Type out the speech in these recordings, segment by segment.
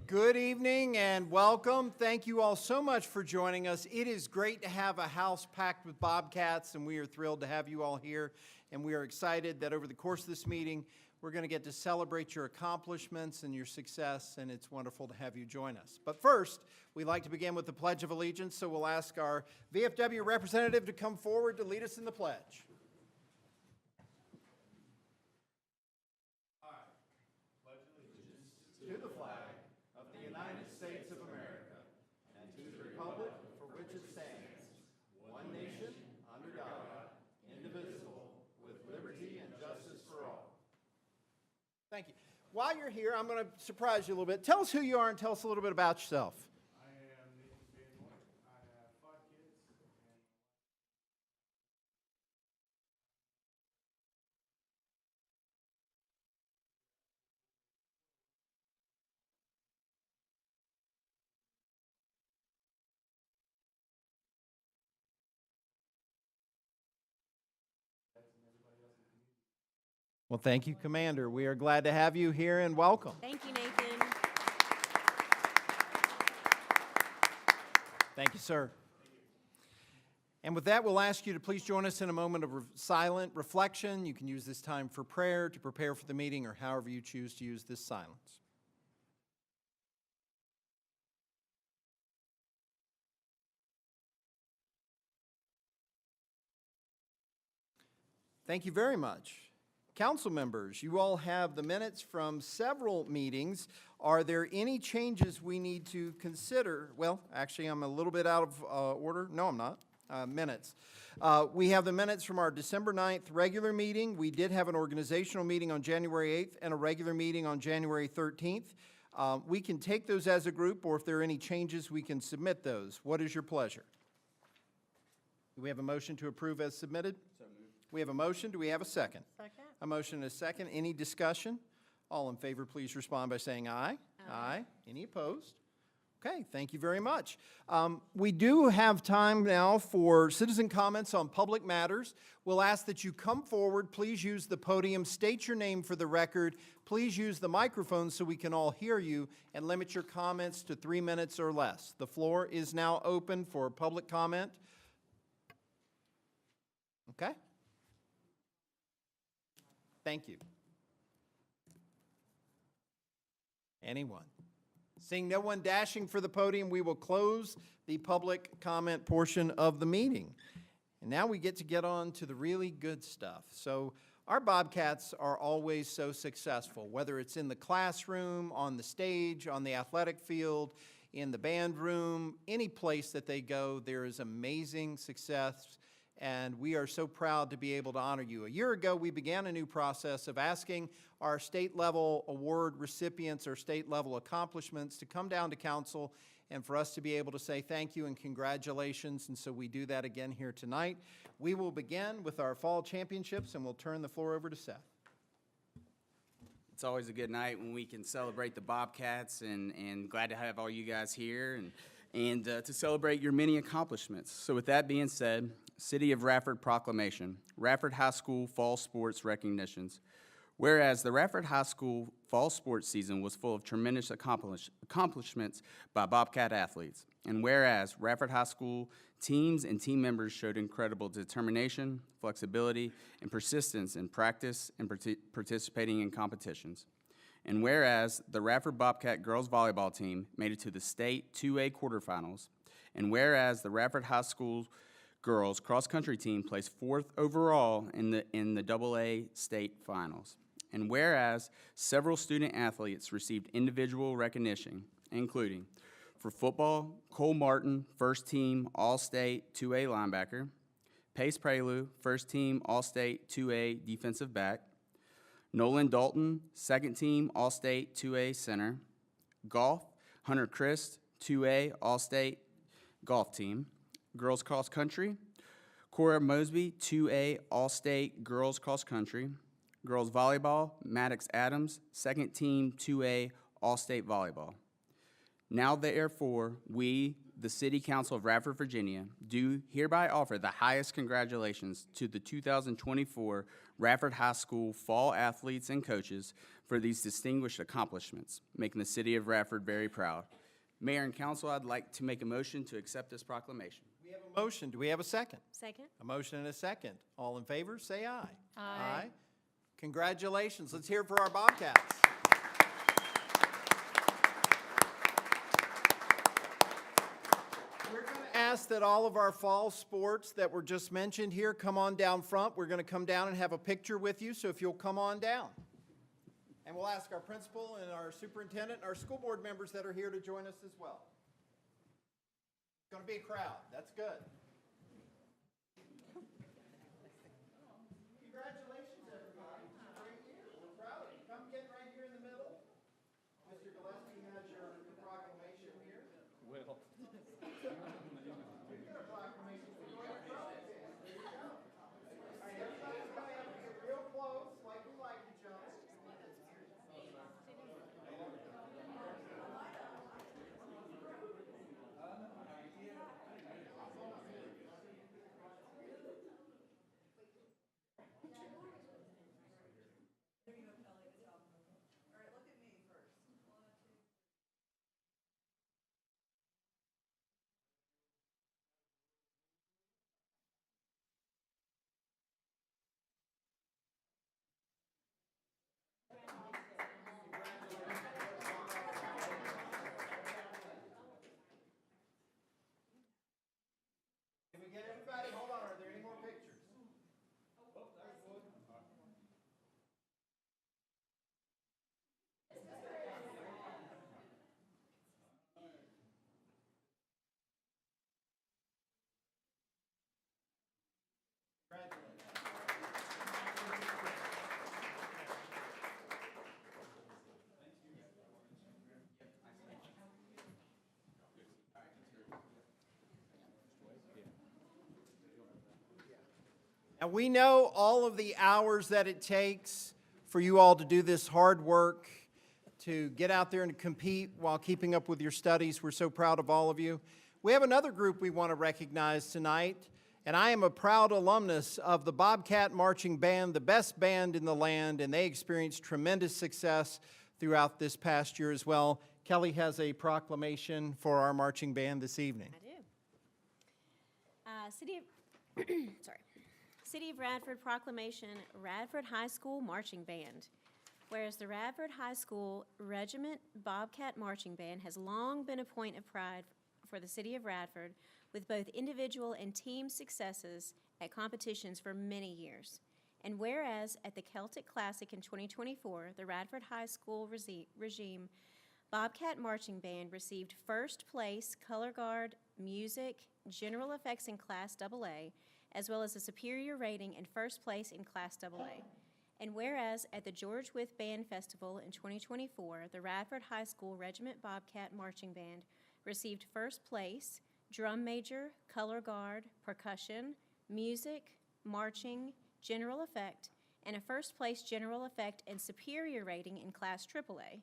Good evening and welcome. Thank you all so much for joining us. It is great to have a house packed with Bobcats, and we are thrilled to have you all here. And we are excited that over the course of this meeting, we're going to get to celebrate your accomplishments and your success, and it's wonderful to have you join us. But first, we'd like to begin with the Pledge of Allegiance, so we'll ask our VFW representative to come forward to lead us in the pledge. Thank you. While you're here, I'm going to surprise you a little bit. Tell us who you are and tell us a little bit about yourself. I am Nathan Van Noort. I have 5 kids. Well, thank you, Commander. We are glad to have you here and welcome. Thank you, Nathan. Thank you, sir. And with that, we'll ask you to please join us in a moment of silent reflection. You can use this time for prayer, to prepare for the meeting, or however you choose to use this silence. Thank you very much. Council members, you all have the minutes from several meetings. Are there any changes we need to consider? Well, actually, I'm a little bit out of order. No, I'm not. Minutes. We have the minutes from our December 9th regular meeting. We did have an organizational meeting on January 8th and a regular meeting on January 13th. We can take those as a group, or if there are any changes, we can submit those. What is your pleasure? Do we have a motion to approve as submitted? So moved. We have a motion. Do we have a second? Second. A motion and a second. Any discussion? All in favor, please respond by saying aye. Aye. Any opposed? Okay, thank you very much. We do have time now for citizen comments on public matters. We'll ask that you come forward. Please use the podium. State your name for the record. Please use the microphone so we can all hear you, and limit your comments to 3 minutes or less. The floor is now open for public comment. Okay? Thank you. Anyone? Seeing no one dashing for the podium, we will close the public comment portion of the meeting. And now we get on to the really good stuff. So our Bobcats are always so successful, whether it's in the classroom, on the stage, on the athletic field, in the band room, any place that they go, there is amazing success. And we are so proud to be able to honor you. A year ago, we began a new process of asking our state-level award recipients or state-level accomplishments to come down to council and for us to be able to say thank you and congratulations, and so we do that again here tonight. We will begin with our fall championships, and we'll turn the floor over to Seth. It's always a good night when we can celebrate the Bobcats, and glad to have all you guys here and to celebrate your many accomplishments. So with that being said, City of Radford Proclamation, Radford High School Fall Sports Recognitions. Whereas the Radford High School fall sports season was full of tremendous accomplishments by Bobcat athletes, and whereas Radford High School teams and team members showed incredible determination, flexibility, and persistence in practice and participating in competitions. And whereas the Radford Bobcat girls volleyball team made it to the state 2A quarterfinals, and whereas the Radford High School girls cross-country team placed 4th overall in the AA state finals. And whereas several student athletes received individual recognition, including for football, Cole Martin, first team All-State 2A linebacker, Pace Prelude, first team All-State 2A defensive back, Nolan Dalton, second team All-State 2A center, golf, Hunter Christ, 2A All-State golf team, girls cross country, Cora Mosby, 2A All-State girls cross country, girls volleyball, Maddox Adams, second team 2A All-State volleyball. Now therefore, we, the City Council of Radford, Virginia, do hereby offer the highest congratulations to the 2024 Radford High School fall athletes and coaches for these distinguished accomplishments, making the City of Radford very proud. Mayor and Council, I'd like to make a motion to accept this proclamation. We have a motion. Do we have a second? Second. A motion and a second. All in favor, say aye. Aye. Congratulations. Let's hear it for our Bobcats. We're going to ask that all of our fall sports that were just mentioned here come on down front. We're going to come down and have a picture with you, so if you'll come on down. And we'll ask our principal and our superintendent and our school board members that are here to join us as well. It's going to be a crowd. That's good. Congratulations, everybody. Great year. We're proud of you. Come get right here in the middle. Mr. Gillespie has your proclamation here. Well. We've got a proclamation for you. There you go. All right, everybody's going to have to get real close, like we like each other. Can we get everybody? Hold on. Are there any more pictures? Now, we know all of the hours that it takes for you all to do this hard work, to get out there and compete while keeping up with your studies. We're so proud of all of you. We have another group we want to recognize tonight, and I am a proud alumnus of the Bobcat Marching Band, the best band in the land, and they experienced tremendous success throughout this past year as well. Kelly has a proclamation for our marching band this evening. I do. City of Radford Proclamation, Radford High School Marching Band. Whereas the Radford High School Regiment Bobcat Marching Band has long been a point of pride for the City of Radford, with both individual and team successes at competitions for many years. And whereas at the Celtic Classic in 2024, the Radford High School Regime Bobcat Marching Band received first place color guard, music, general effects in Class AA, as well as a superior rating and first place in Class AA. And whereas at the George Wythe Band Festival in 2024, the Radford High School Regiment Bobcat Marching Band received first place, drum major, color guard, percussion, music, marching, general effect, and a first place general effect and superior rating in Class AAA.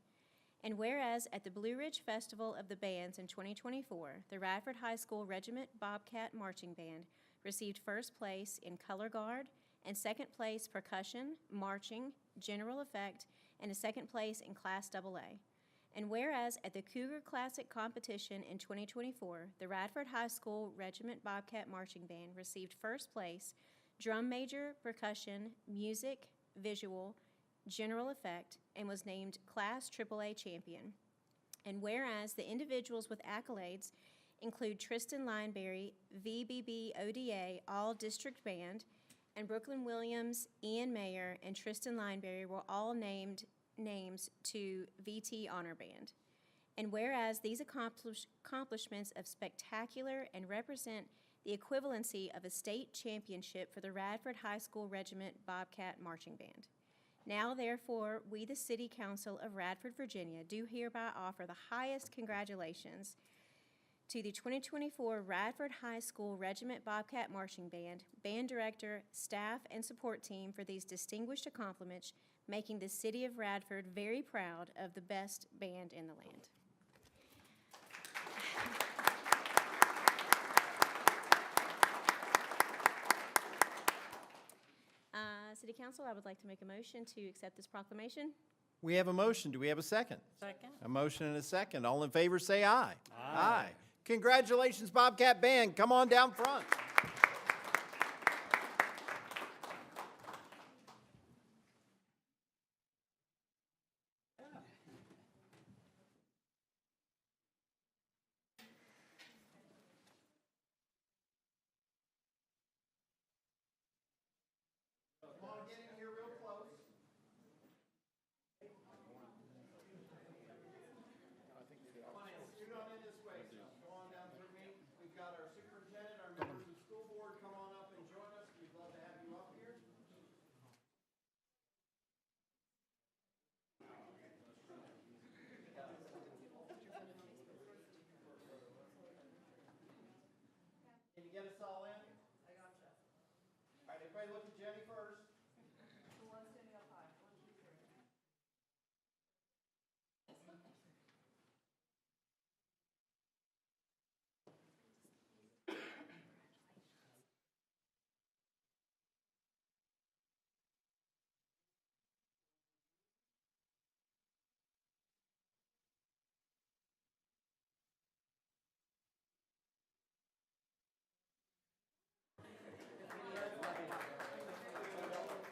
And whereas at the Blue Ridge Festival of the Bands in 2024, the Radford High School Regiment Bobcat Marching Band received first place in color guard and second place percussion, marching, general effect, and a second place in Class AA. And whereas at the Cougar Classic competition in 2024, the Radford High School Regiment Bobcat Marching Band received first place, drum major, percussion, music, visual, general effect, and was named Class AAA champion. And whereas the individuals with accolades include Tristan Lineberry, VBB ODA All-District Band, and Brooklyn Williams, Ian Mayer, and Tristan Lineberry were all named names to VT Honor Band. And whereas these accomplishments of spectacular and represent the equivalency of a state championship for the Radford High School Regiment Bobcat Marching Band. Now, therefore, we, the City Council of Radford, Virginia, do hereby offer the highest congratulations to the 2024 Radford High School Regiment Bobcat Marching Band, band director, staff, and support team for these distinguished accomplishments, making the City of Radford very proud of the best band in the land. City Council, I would like to make a motion to accept this proclamation. We have a motion. Do we have a second? Second. A motion and a second. All in favor, say aye. Aye. Congratulations, Bobcat Band. Come on down front. Come on, get in here real close. Come on in, scoot on in this way. Come on down through me. We've got our superintendent, our members of the school board. Come on up and join us. We'd love to have you up here. Can you get us all in? I gotcha. All right, everybody look at Jenny first.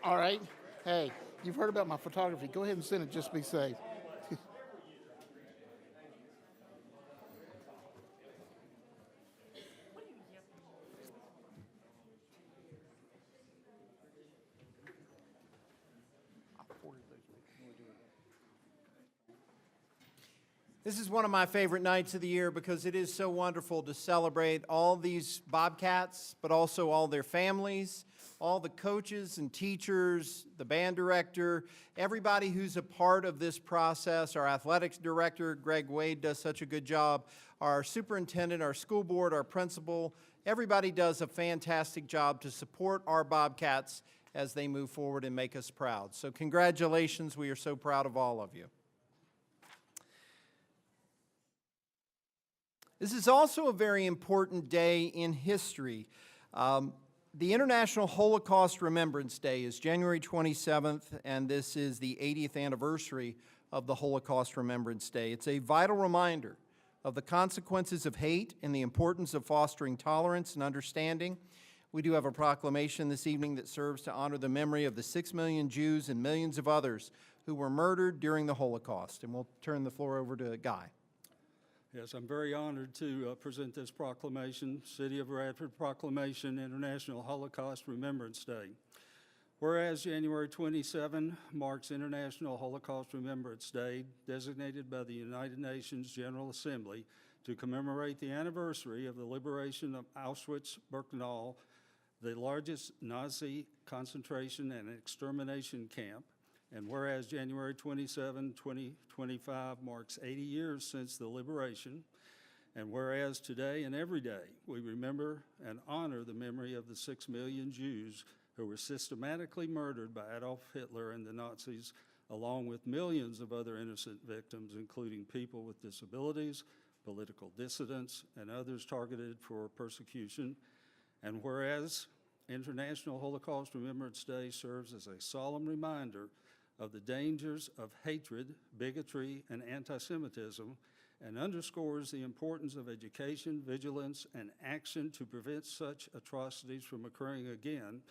All right. Hey, you've heard about my photography. Go ahead and send it. Just be safe. This is one of my favorite nights of the year because it is so wonderful to celebrate all these Bobcats, but also all their families, all the coaches and teachers, the band director, everybody who's a part of this process. Our athletics director, Greg Wade, does such a good job. Our superintendent, our school board, our principal, everybody does a fantastic job to support our Bobcats as they move forward and make us proud. So congratulations, we are so proud of all of you. This is also a very important day in history. The International Holocaust Remembrance Day is January 27th, and this is the 80th anniversary of the Holocaust Remembrance Day. It's a vital reminder of the consequences of hate and the importance of fostering tolerance and understanding. We do have a proclamation this evening that serves to honor the memory of the 6 million Jews and millions of others who were murdered during the Holocaust. And we'll turn the floor over to Guy. Yes, I'm very honored to present this proclamation, City of Radford Proclamation, International Holocaust Remembrance Day. Whereas January 27 marks International Holocaust Remembrance Day, designated by the United Nations General Assembly to commemorate the anniversary of the liberation of Auschwitz-Birkenau, the largest Nazi concentration and extermination camp. And whereas January 27, 2025 marks 80 years since the liberation, and whereas today and every day we remember and honor the memory of the 6 million Jews who were systematically murdered by Adolf Hitler and the Nazis, along with millions of other innocent victims, including people with disabilities, political dissidents, and others targeted for persecution. And whereas International Holocaust Remembrance Day serves as a solemn reminder of the dangers of hatred, bigotry, and anti-Semitism, and underscores the importance of education, vigilance, and action to prevent such atrocities from occurring again.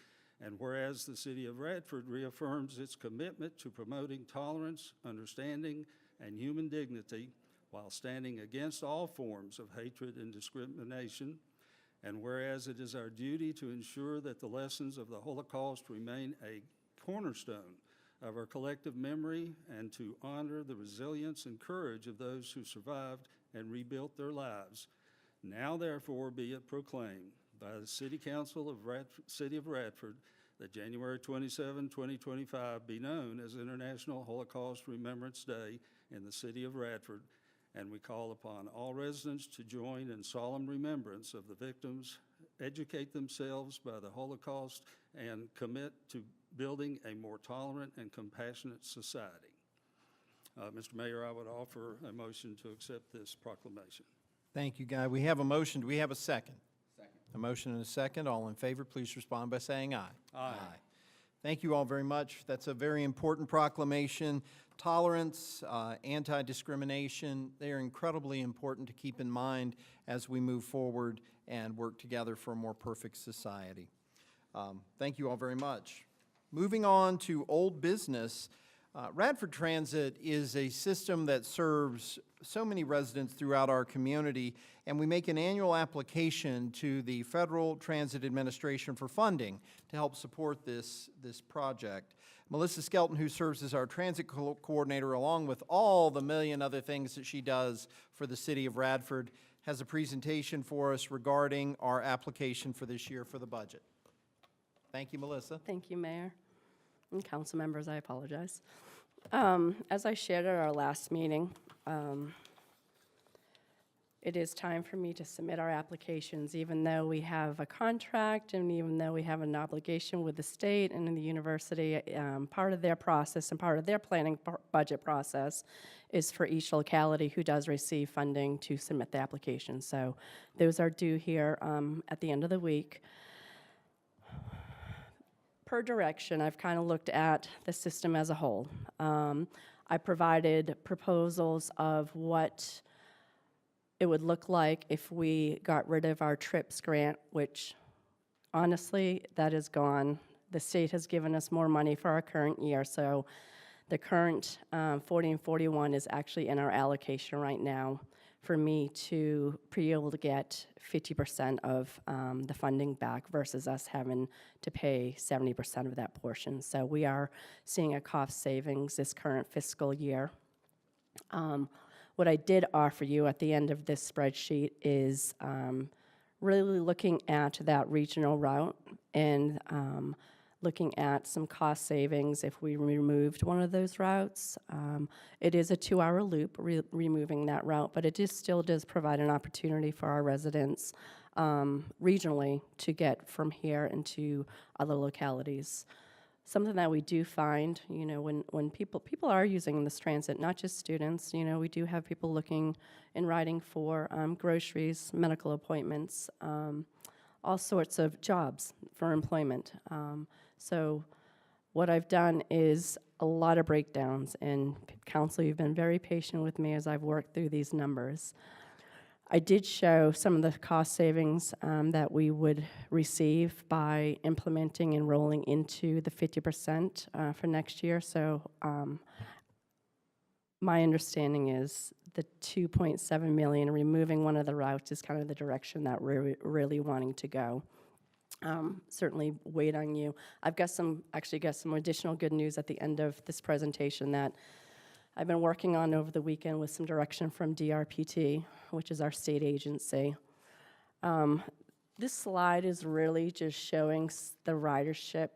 And whereas the City of Radford reaffirms its commitment to promoting tolerance, understanding, and human dignity while standing against all forms of hatred and discrimination. And whereas it is our duty to ensure that the lessons of the Holocaust remain a cornerstone of our collective memory and to honor the resilience and courage of those who survived and rebuilt their lives. Now, therefore, be it proclaimed by the City Council of City of Radford that January 27, 2025 be known as International Holocaust Remembrance Day in the City of Radford, and we call upon all residents to join in solemn remembrance of the victims, educate themselves by the Holocaust, and commit to building a more tolerant and compassionate society. Mr. Mayor, I would offer a motion to accept this proclamation. Thank you, Guy. We have a motion. Do we have a second? Second. A motion and a second. All in favor, please respond by saying aye. Aye. Thank you all very much. That's a very important proclamation. Tolerance, anti-discrimination, they are incredibly important to keep in mind as we move forward and work together for a more perfect society. Thank you all very much. Moving on to old business, Radford Transit is a system that serves so many residents throughout our community, and we make an annual application to the Federal Transit Administration for funding to help support this project. Melissa Skelton, who serves as our transit coordinator, along with all the million other things that she does for the city of Radford, has a presentation for us regarding our application for this year for the budget. Thank you, Melissa. Thank you, Mayor and council members. I apologize. As I shared at our last meeting, it is time for me to submit our applications, even though we have a contract and even though we have an obligation with the state and in the university. Part of their process and part of their planning budget process is for each locality who does receive funding to submit the application. So those are due here at the end of the week. Per direction, I've kind of looked at the system as a whole. I provided proposals of what it would look like if we got rid of our TRIPS grant, which honestly, that is gone. The state has given us more money for our current year, so the current 40 and 41 is actually in our allocation right now for me to be able to get 50% of the funding back versus us having to pay 70% of that portion. So we are seeing a cost savings this current fiscal year. What I did offer you at the end of this spreadsheet is really looking at that regional route and looking at some cost savings if we removed one of those routes. It is a 2-hour loop, removing that route, but it still does provide an opportunity for our residents regionally to get from here into other localities. Something that we do find, you know, when people are using this transit, not just students, you know, we do have people looking and riding for groceries, medical appointments, all sorts of jobs for employment. So what I've done is a lot of breakdowns, and council, you've been very patient with me as I've worked through these numbers. I did show some of the cost savings that we would receive by implementing and rolling into the 50% for next year. So my understanding is the 2.7 million, removing one of the routes, is kind of the direction that we're really wanting to go. Certainly wait on you. I've got some additional good news at the end of this presentation that I've been working on over the weekend with some direction from DRPT, which is our state agency. This slide is really just showing the ridership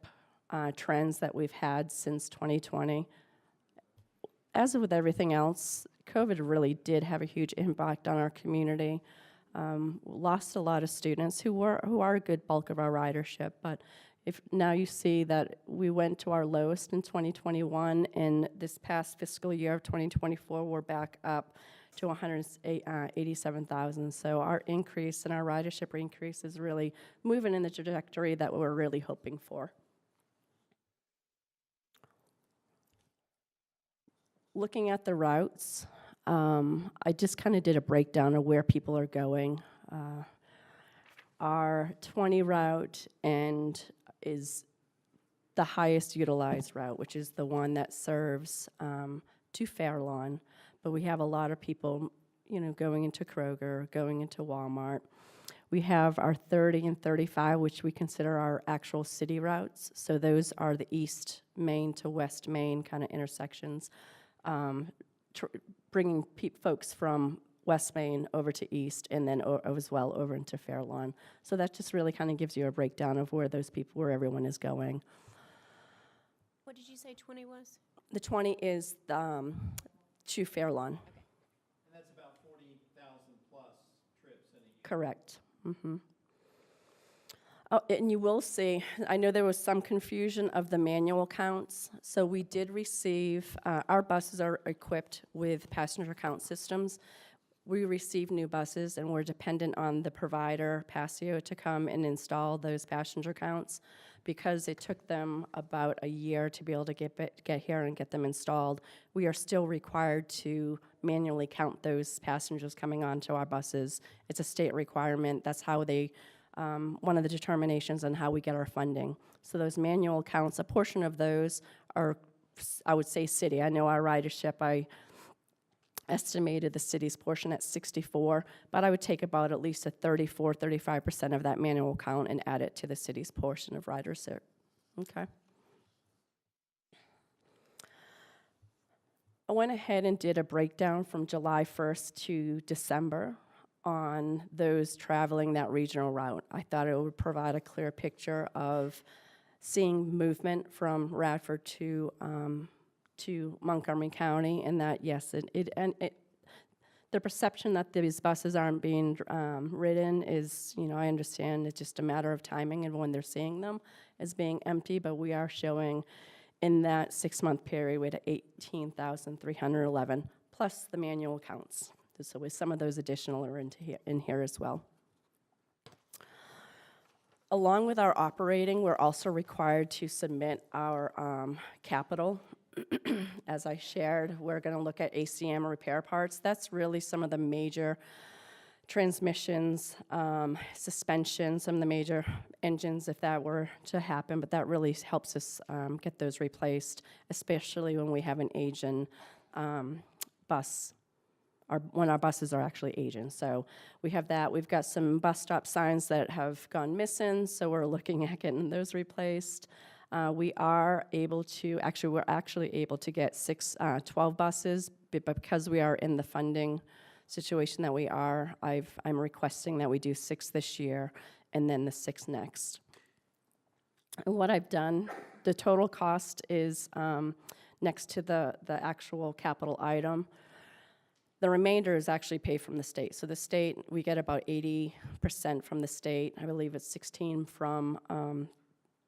trends that we've had since 2020. As with everything else, COVID really did have a huge impact on our community. Lost a lot of students who are a good bulk of our ridership, but if now you see that we went to our lowest in 2021, and this past fiscal year of 2024, we're back up to 187,000. So our increase and our ridership increase is really moving in the trajectory that we're really hoping for. Looking at the routes, I just kind of did a breakdown of where people are going. Our 20 route is the highest utilized route, which is the one that serves to Fairlawn. But we have a lot of people, you know, going into Kroger, going into Walmart. We have our 30 and 35, which we consider our actual city routes. So those are the East Main to West Main kind of intersections, bringing folks from West Main over to East, and then as well over into Fairlawn. So that just really kind of gives you a breakdown of where where everyone is going. What did you say 20 was? The 20 is to Fairlawn. And that's about 40,000 plus trips in a year. Correct. Mm-hmm. Oh, and you will see, I know there was some confusion of the manual counts. So we did receive, our buses are equipped with passenger count systems. We receive new buses, and we're dependent on the provider, Passio, to come and install those passenger counts. because it took them about a year to be able to get here and get them installed, we are still required to manually count those passengers coming onto our buses. It's a state requirement. That's how they, one of the determinations on how we get our funding. So those manual counts, a portion of those are, I would say, city. I know our ridership, I estimated the city's portion at 64, but I would take about at least a 35% of that manual count and add it to the city's portion of ridership. Okay. I went ahead and did a breakdown from July 1st to December on those traveling that regional route. I thought it would provide a clear picture of seeing movement from Radford to Montgomery County, and that, yes, the perception that these buses aren't being ridden is, I understand it's just a matter of timing and when they're seeing them as being empty, but we are showing in that 6-month period we had 18,311 plus the manual counts. So with some of those additional are in here as well. Along with our operating, we're also required to submit our capital. As I shared, we're going to look at ACM repair parts. That's really some of the major transmissions, suspension, some of the major engines if that were to happen, but that really helps us get those replaced, especially when we have an aging bus, when our buses are actually aging. So we have that. We've got some bus stop signs that have gone missing, so we're looking at getting those replaced. We are able to, we're actually able to get 12 buses, but because we are in the funding situation that we are, I'm requesting that we do 6 this year and then the 6 next. And what I've done, the total cost is next to the actual capital item. The remainder is actually paid from the state. So the state, we get about 80% from the state. I believe it's 16 from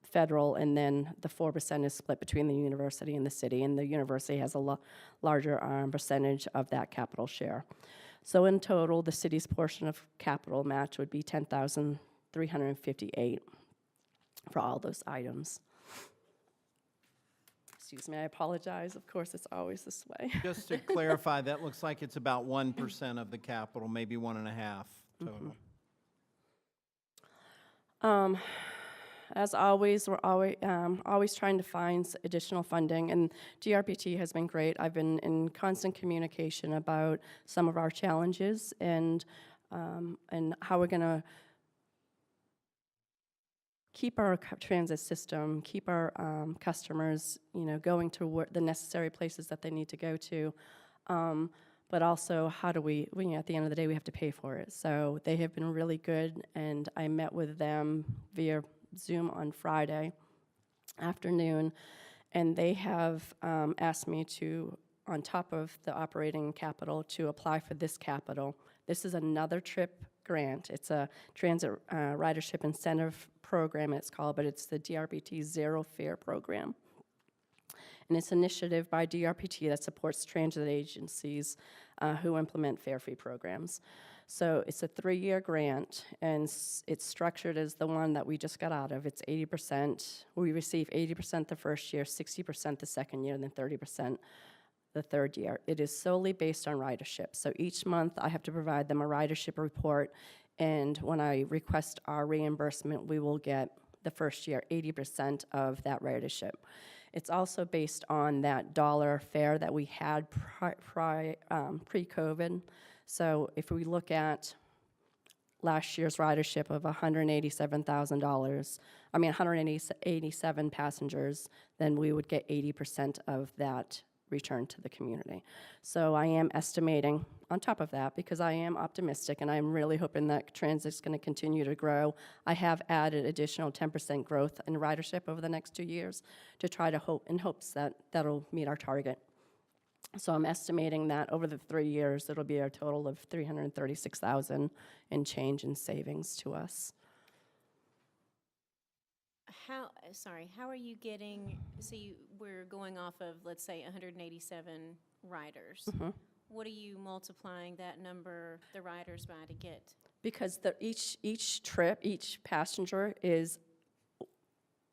federal, and then the 4% is split between the university and the city, and the university has a larger percentage of that capital share. So in total, the city's portion of capital match would be $10,358 for all those items. Excuse me, I apologize. Of course, it's always this way. Just to clarify, that looks like it's about 1% of the capital, maybe 1.5 total. As always, we're always trying to find additional funding, and DRPT has been great. I've been in constant communication about some of our challenges and how we're going to keep our transit system, keep our customers, going to the necessary places that they need to go to. But also, how do we, at the end of the day, we have to pay for it. So they have been really good, and I met with them via Zoom on Friday afternoon, and they have asked me to, on top of the operating capital, to apply for this capital. This is another TRIP grant. It's a transit ridership incentive program, it's called, but it's the DRPT Zero Fare program. And it's an initiative by DRPT that supports transit agencies who implement fare-free programs. So it's a 3-year grant, and it's structured as the one that we just got out of. It's 80%. We receive 80% the first year, 60% the second year, and then 30% the third year. It is solely based on ridership. So each month I have to provide them a ridership report, and when I request our reimbursement, we will get the first year 80% of that ridership. It's also based on that dollar fare that we had pre-COVID. So if we look at last year's ridership of $187 passengers, then we would get 80% of that return to the community. So I am estimating on top of that, because I am optimistic and I'm really hoping that transit's going to continue to grow. I have added additional 10% growth in ridership over the next 2 years to try to hope, in hopes that that'll meet our target. So I'm estimating that over the 3 years, it'll be a total of $336,000 in change in savings to us. How are you getting, we're going off of, let's say, 187 riders. Mm-hmm. What are you multiplying that number, the riders, by to get? Because each trip, each passenger is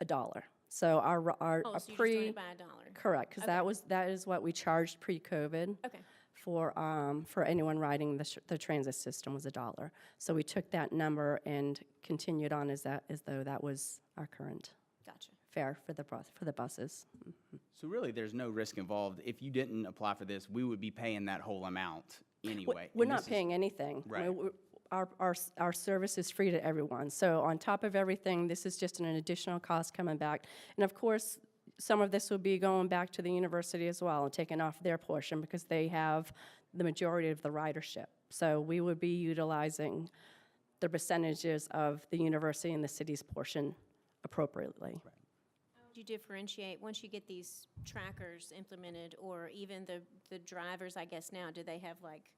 $1. So our Oh, a so you're just doing pre, it by $1? correct, because that is what we charged pre-COVID. Okay. For anyone riding the transit system was $1. So we took that number and continued on as though that was our current Gotcha. fare for the buses. So really, there's no risk involved. If you didn't apply for this, we would be paying that whole amount anyway. We're And not this is- paying anything. I mean, Right. Our service is free to everyone. So on top of everything, this is just an additional cost coming back. And of course, some of this will be going back to the university as well and taking off their portion because they have the majority of the ridership. So we would be utilizing the percentages of the university and the city's portion appropriately. Do you differentiate, once you get these trackers implemented, or even the drivers, I guess now, do they have like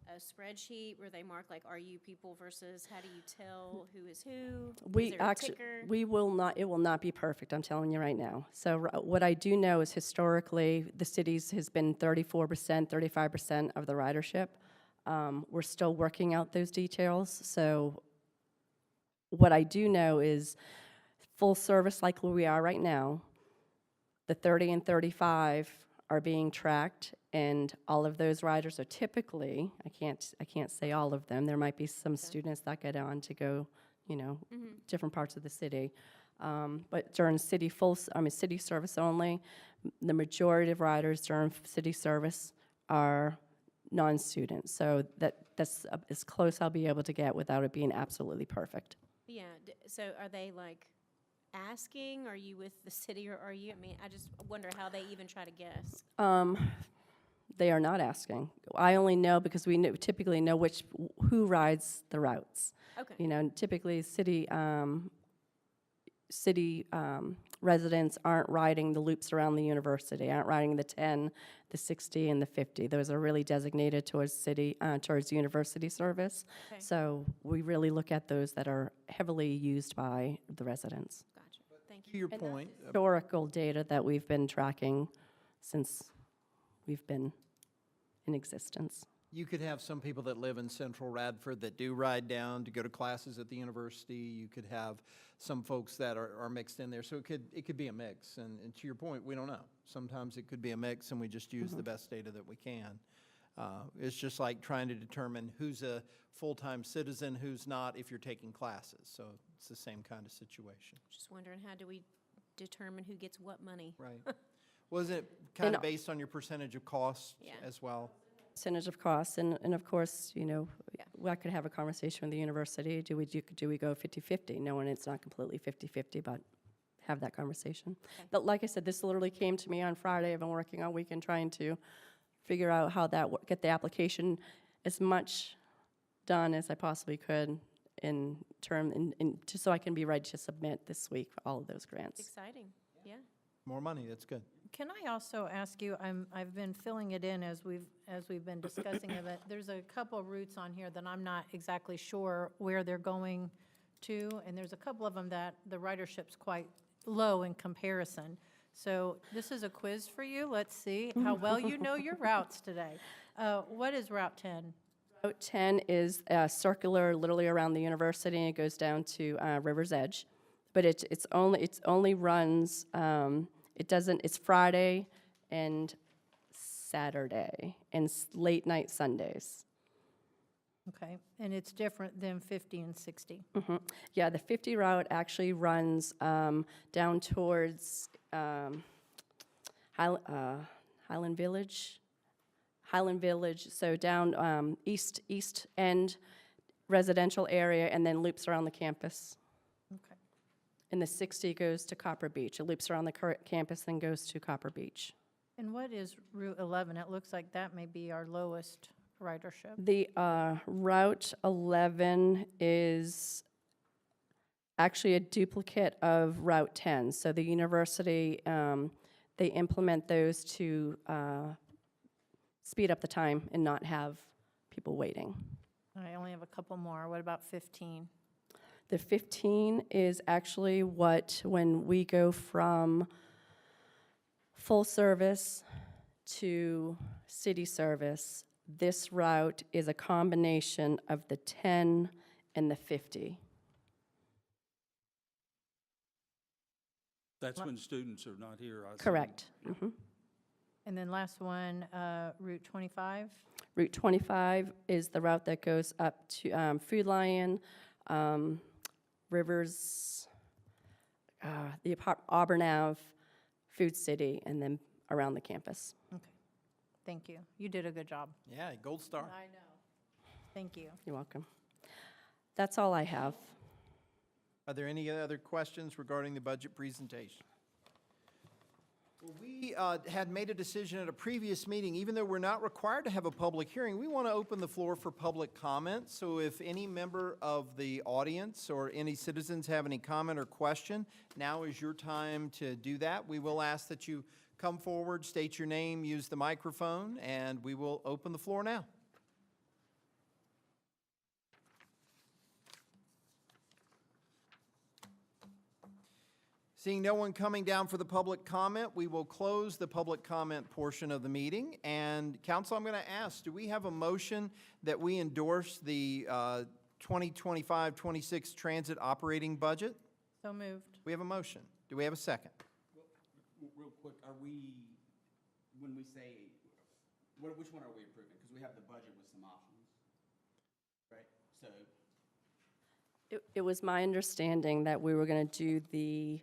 a spreadsheet where they mark like, are you people versus how do you tell who is who? Is there a ticker? We will not, it will not be perfect, I'm telling you right now. So what I do know is historically, the cities has been 34%, 35% of the ridership. We're still working out those details. So what I do know is full service like we are right now, the 30 and 35 are being tracked, and all of those riders are typically, I can't say all of them, there might be some students that get on to go, different parts of the city. But during city city service only, the majority of riders during city service are non-students. So that's as close I'll be able to get without it being absolutely perfect. Yeah, so are they like asking, are you with the city or are you, I mean, I just wonder how they even try to guess. They are not asking. I only know because we typically know who rides the routes. Okay. Typically city residents aren't riding the loops around the university, aren't riding the 10, the 60, and the 50. Those are really designated towards university service. Okay. So we really look at those that are heavily used by the residents. Gotcha, thank To you. your point, Historical data that we've been tracking since we've been in existence. you could have some people that live in central Radford that do ride down to go to classes at the university. You could have some folks that are mixed in there. So it could be a mix. And to your point, we don't know. Sometimes it could be a mix and we just use the best data that we can. It's just like trying to determine who's a full-time citizen, who's not, if you're taking classes. So it's the same kind of situation. Just wondering, how do we determine who gets what money? Right. Was it kind And- of based on your percentage of cost Yeah. as well? Percentage of costs, and of course, I could have a conversation with the university. Do we go 50-50? Knowing it's not completely 50-50, but have that conversation. But like I said, this literally came to me on Friday. I've been working all weekend trying to figure out how get the application as much done as I possibly could just so I can be ready to submit this week for all of those grants. Exciting, yeah. More money, that's good. Can I also ask you, I've been filling it in as we've been discussing it, but there's a couple of routes on here that I'm not exactly sure where they're going to, and there's a couple of them that the ridership's quite low in comparison. So this is a quiz for you. Let's see how well you know your routes today. What is Route 10? Route 10 is circular, literally around the university, and it goes down to River's Edge. But it's only runs. It's Friday and Saturday and late night Sundays. Okay, and it's different than 50 and 60. Yeah, the 50 route actually runs down towards Highland Village. So down east end residential area, and then loops around the campus. Okay. And the 60 goes to Copper Beach. It loops around the campus, then goes to Copper Beach. And what is Route 11? It looks like that may be our lowest ridership. The Route 11 is actually a duplicate of Route 10. So the university, they implement those to speed up the time and not have people waiting. I only have a couple more. What about 15? The 15 is actually when we go from full service to city service, this route is a combination of the 10 and the 50. That's when students are not here, I assume. Correct. Mhm. And then last one, Route 25? Route 25 is the route that goes up to Food Lion, Rivers, the Auburn Ave, Food City, and then around the campus. Okay, thank you. You did a good job. Yeah, gold star. I know. Thank you. You're welcome. That's all I have. Are there any other questions regarding the budget presentation? Well, we had made a decision at a previous meeting, even though we're not required to have a public hearing, we want to open the floor for public comment. So if any member of the audience or any citizens have any comment or question, now is your time to do that. We will ask that you come forward, state your name, use the microphone, and we will open the floor now. Seeing no one coming down for the public comment, we will close the public comment portion of the meeting. And council, I'm going to ask, do we have a motion that we endorse the 2025-26 transit operating budget? So moved. We have a motion. Do we have a second? Real quick, are we, when we say, which one are we approving? Because we have the budget with some options, right? So, It was my understanding that we were going to do the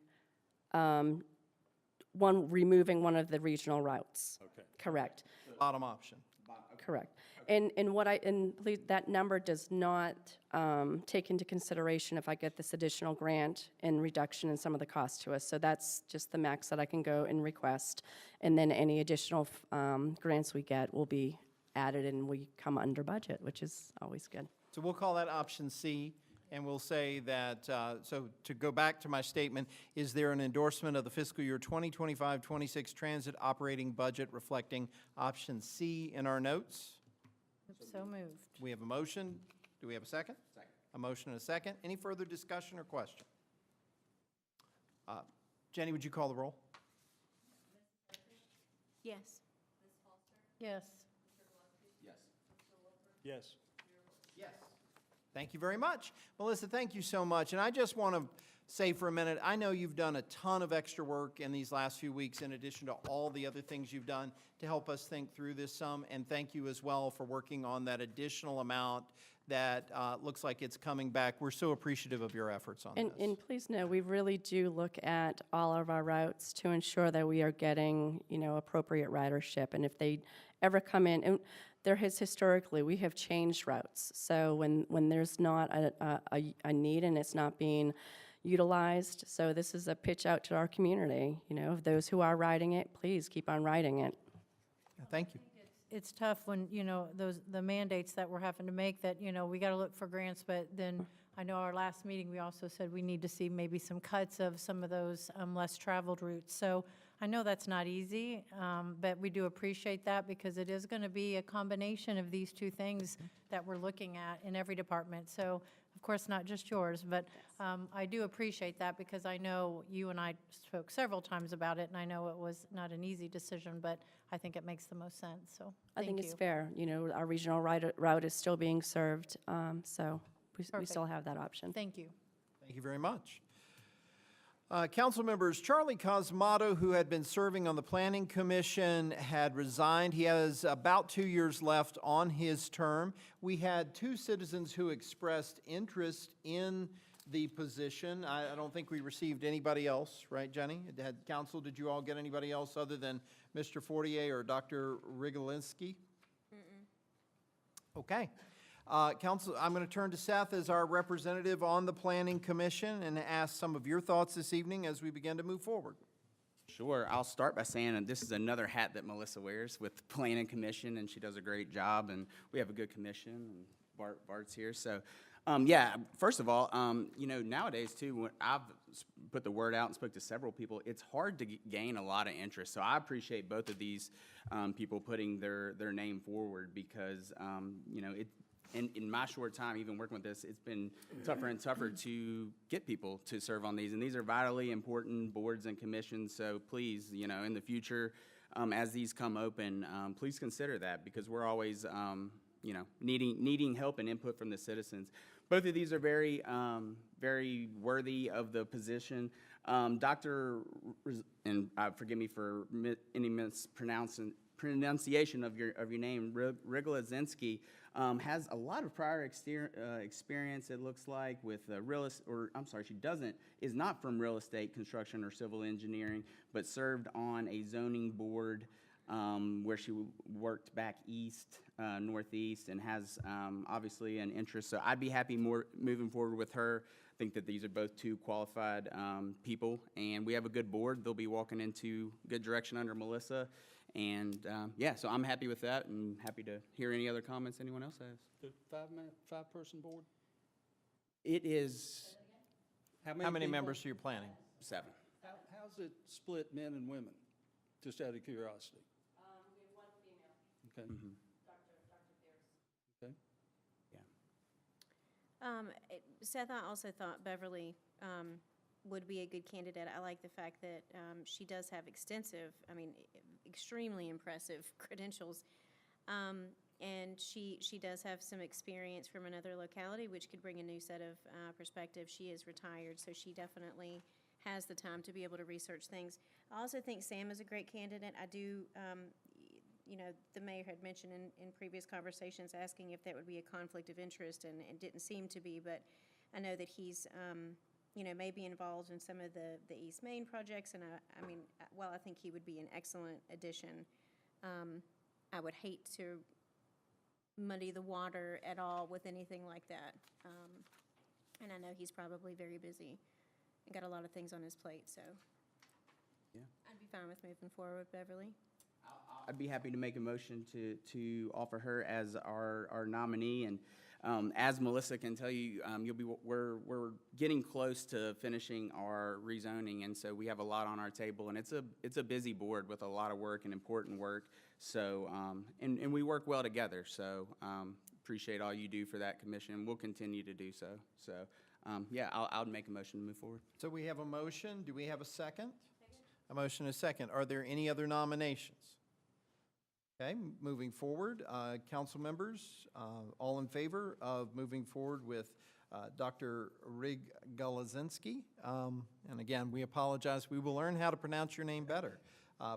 removing one of the regional routes. Okay. Correct, Bottom option. correct. And please, that number does not take into consideration if I get this additional grant and reduction in some of the costs to us. So that's just the max that I can go and request. And then any additional grants we get will be added and we come under budget, which is always good. So we'll call that option C, and we'll say that, so to go back to my statement, is there an endorsement of the fiscal year 2025-26 transit operating budget reflecting option C in our notes? So moved. We have a motion. Do we have a second? Second. A motion and a second. Any further discussion or question? Jenny, would you call the roll? Yes. Yes. yes. Yes. Yes. Thank you very much. Melissa, thank you so much. And I just want to say for a minute, I know you've done a ton of extra work in these last few weeks in addition to all the other things you've done to help us think through this some. And thank you as well for working on that additional amount that looks like it's coming back. We're so appreciative of your efforts on this. And please know, we really do look at all of our routes to ensure that we are getting, appropriate ridership. And if they ever come in, and there has historically, we have changed routes. So when there's not a need and it's not being utilized, so this is a pitch out to our community, those who are riding it, please keep on riding it. Thank you. It's tough when, the mandates that we're having to make that, we got to look for grants, but then I know our last meeting, we also said we need to see maybe some cuts of some of those less traveled routes. So I know that's not easy, but we do appreciate that because it is going to be a combination of these two things that we're looking at in every department. So, of course, not just yours, but I do appreciate that because I know you and I spoke several times about it, and I know it was not an easy decision, but I think it makes the most sense, so I thank think you. it's fair, our regional route is still being served, so we Perfect. still have that option. Thank you. Thank you very much. Council members, Charlie Cosmato, who had been serving on the Planning Commission, had resigned. He has about 2 years left on his term. We had two citizens who expressed interest in the position. I don't think we received anybody else, right, Jenny? Council, did you all get anybody else other than Mr. Fortier or Dr. Rigolinski? Okay. Council, I'm going to turn to Seth as our representative on the Planning Commission and ask some of your thoughts this evening as we begin to move forward. Sure. I'll start by saying that this is another hat that Melissa wears with the Planning Commission, and she does a great job, and we have a good commission, and Bart's here. So, yeah, first of all, nowadays, too, when I've put the word out and spoke to several people, it's hard to gain a lot of interest. So I appreciate both of these people putting their name forward because, in my short time, even working with this, it's been tougher and tougher to get people to serve on these. And these are vitally important boards and commissions. So please, in the future, as these come open, please consider that because we're always you know, needing help and input from the citizens. Both of these are very, very worthy of the position. Dr. And forgive me for any pronunciation of your name, Riglazinski, has a lot of prior experience, it looks like, with is not from real estate, construction, or civil engineering, but served on a zoning board where she worked back east, northeast, and has obviously an interest. So I'd be happy moving forward with her. I think that these are both two qualified people, and we have a good board. They'll be walking into good direction under Melissa. And, yeah, so I'm happy with that, and happy to hear any other comments anyone else has. The five-person board? It is How many people? members are you planning? 7. How's it split men and women? Just out of curiosity. We have one female, Okay. Dr. Pierce. Okay. Seth, I also thought Beverly would be a good candidate. I like the fact that she does have extremely impressive credentials. And she does have some experience from another locality, which could bring a new set of perspective. She is retired, so she definitely has the time to be able to research things. I also think Sam is a great candidate. I do, the mayor had mentioned in previous conversations asking if that would be a conflict of interest, and it didn't seem to be, but I know that he's, maybe involved in some of the East Main projects, and I think he would be an excellent addition. I would hate to muddy the water at all with anything like that. And I know he's probably very busy and got a lot of things on his plate, so. Yeah. I'd be fine with moving forward with Beverly. I'd be happy to make a motion to offer her as our nominee. And as Melissa can tell you, we're getting close to finishing our rezoning, and so we have a lot on our table, and it's a busy board with a lot of work and important work. So and we work well together. So appreciate all you do for that commission. We'll continue to do so. So yeah, I'll make a motion to move forward. So we have a motion. Do we have a second? A motion and a second. Are there any other nominations? Okay, moving forward, council members, all in favor of moving forward with Dr. Riglazinski? And again, we apologize. We will learn how to pronounce your name better.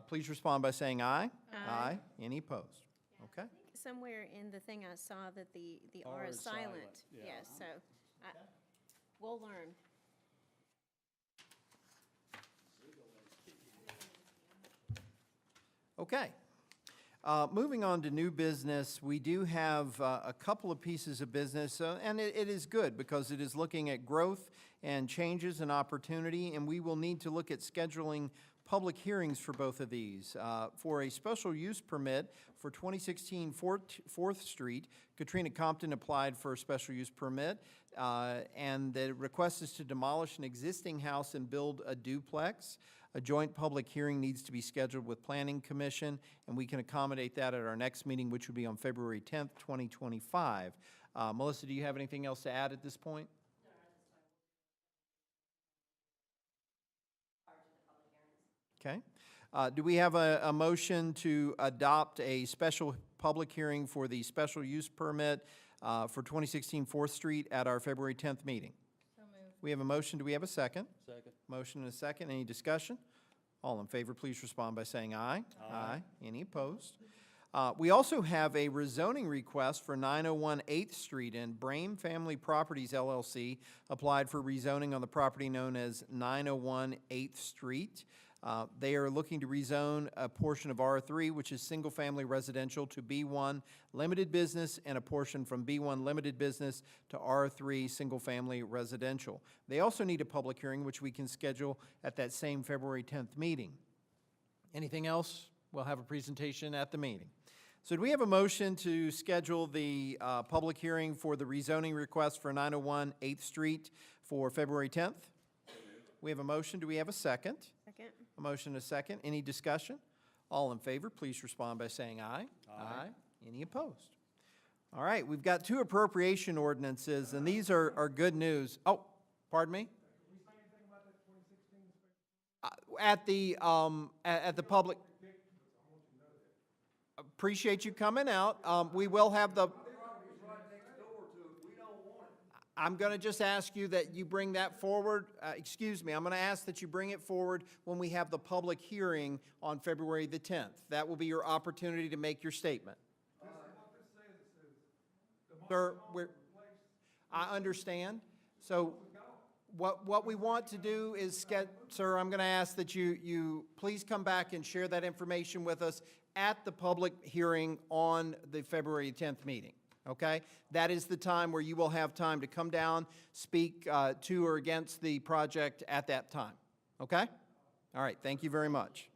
Please respond by saying aye. Aye. Any opposed? Okay. Somewhere in the thing I saw that the R is silent. yeah. Yes, so we'll learn. Okay. Moving on to new business, we do have a couple of pieces of business, and it is good because it is looking at growth and changes and opportunity, and we will need to look at scheduling public hearings for both of these. For a special use permit for 2016 4th Street, Katrina Compton applied for a special use permit, and the request is to demolish an existing house and build a duplex. A joint public hearing needs to be scheduled with Planning Commission, and we can accommodate that at our next meeting, which would be on February 10th, 2025. Melissa, do you have anything else to add at this point? Okay. Do we have a motion to adopt a special public hearing for the special use permit for 2016 4th Street at our February 10th meeting? So moved. We have a motion. Do we have a second? Second. Motion and a second. Any discussion? All in favor, please respond by saying aye. Aye. Any opposed? We also have a rezoning request for 901 8th Street, and Brame Family Properties LLC applied for rezoning on the property known as 901 8th Street. They are looking to rezone a portion of R3, which is single-family residential, to B1 limited business, and a portion from B1 limited business to R3 single-family residential. They also need a public hearing, which we can schedule at that same February 10th meeting. Anything else? We'll have a presentation at the meeting. So do we have a motion to schedule the public hearing for the rezoning request for 901 8th Street for February 10th? We have a motion. Do we have a second? Second. A motion and a second. Any discussion? All in favor, please respond by saying aye. Aye. Any opposed? All right, we've got two appropriation ordinances, and these are good news. Oh, pardon me? At the public. Appreciate you coming out. We will have the I'm going to just ask you that you bring that forward. Excuse me, I'm going to ask that you bring it forward when we have the public hearing on February the 10th. That will be your opportunity to make your statement. Sir, I understand. So what we want to do is sir, I'm going to ask that you please come back and share that information with us at the public hearing on the February 10th meeting, okay? That is the time where you will have time to come down, speak to or against the project at that time, okay? All right, thank you very much.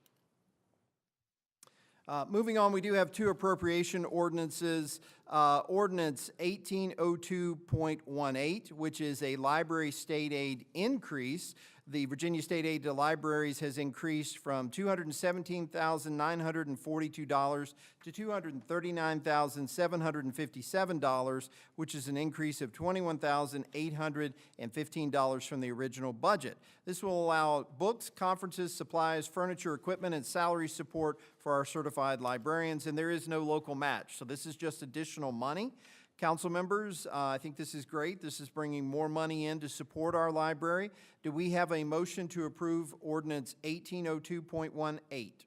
Moving on, we do have two appropriation ordinances. Ordinance 1802.18, which is a library state aid increase. The Virginia state aid to libraries has increased from $217,942 to $239,757, which is an increase of $21,815 from the original budget. This will allow books, conferences, supplies, furniture, equipment, and salary support for our certified librarians, and there is no local match. So this is just additional money. Council members, I think this is great. This is bringing more money in to support our library. Do we have a motion to approve ordinance 1802.18? So moved.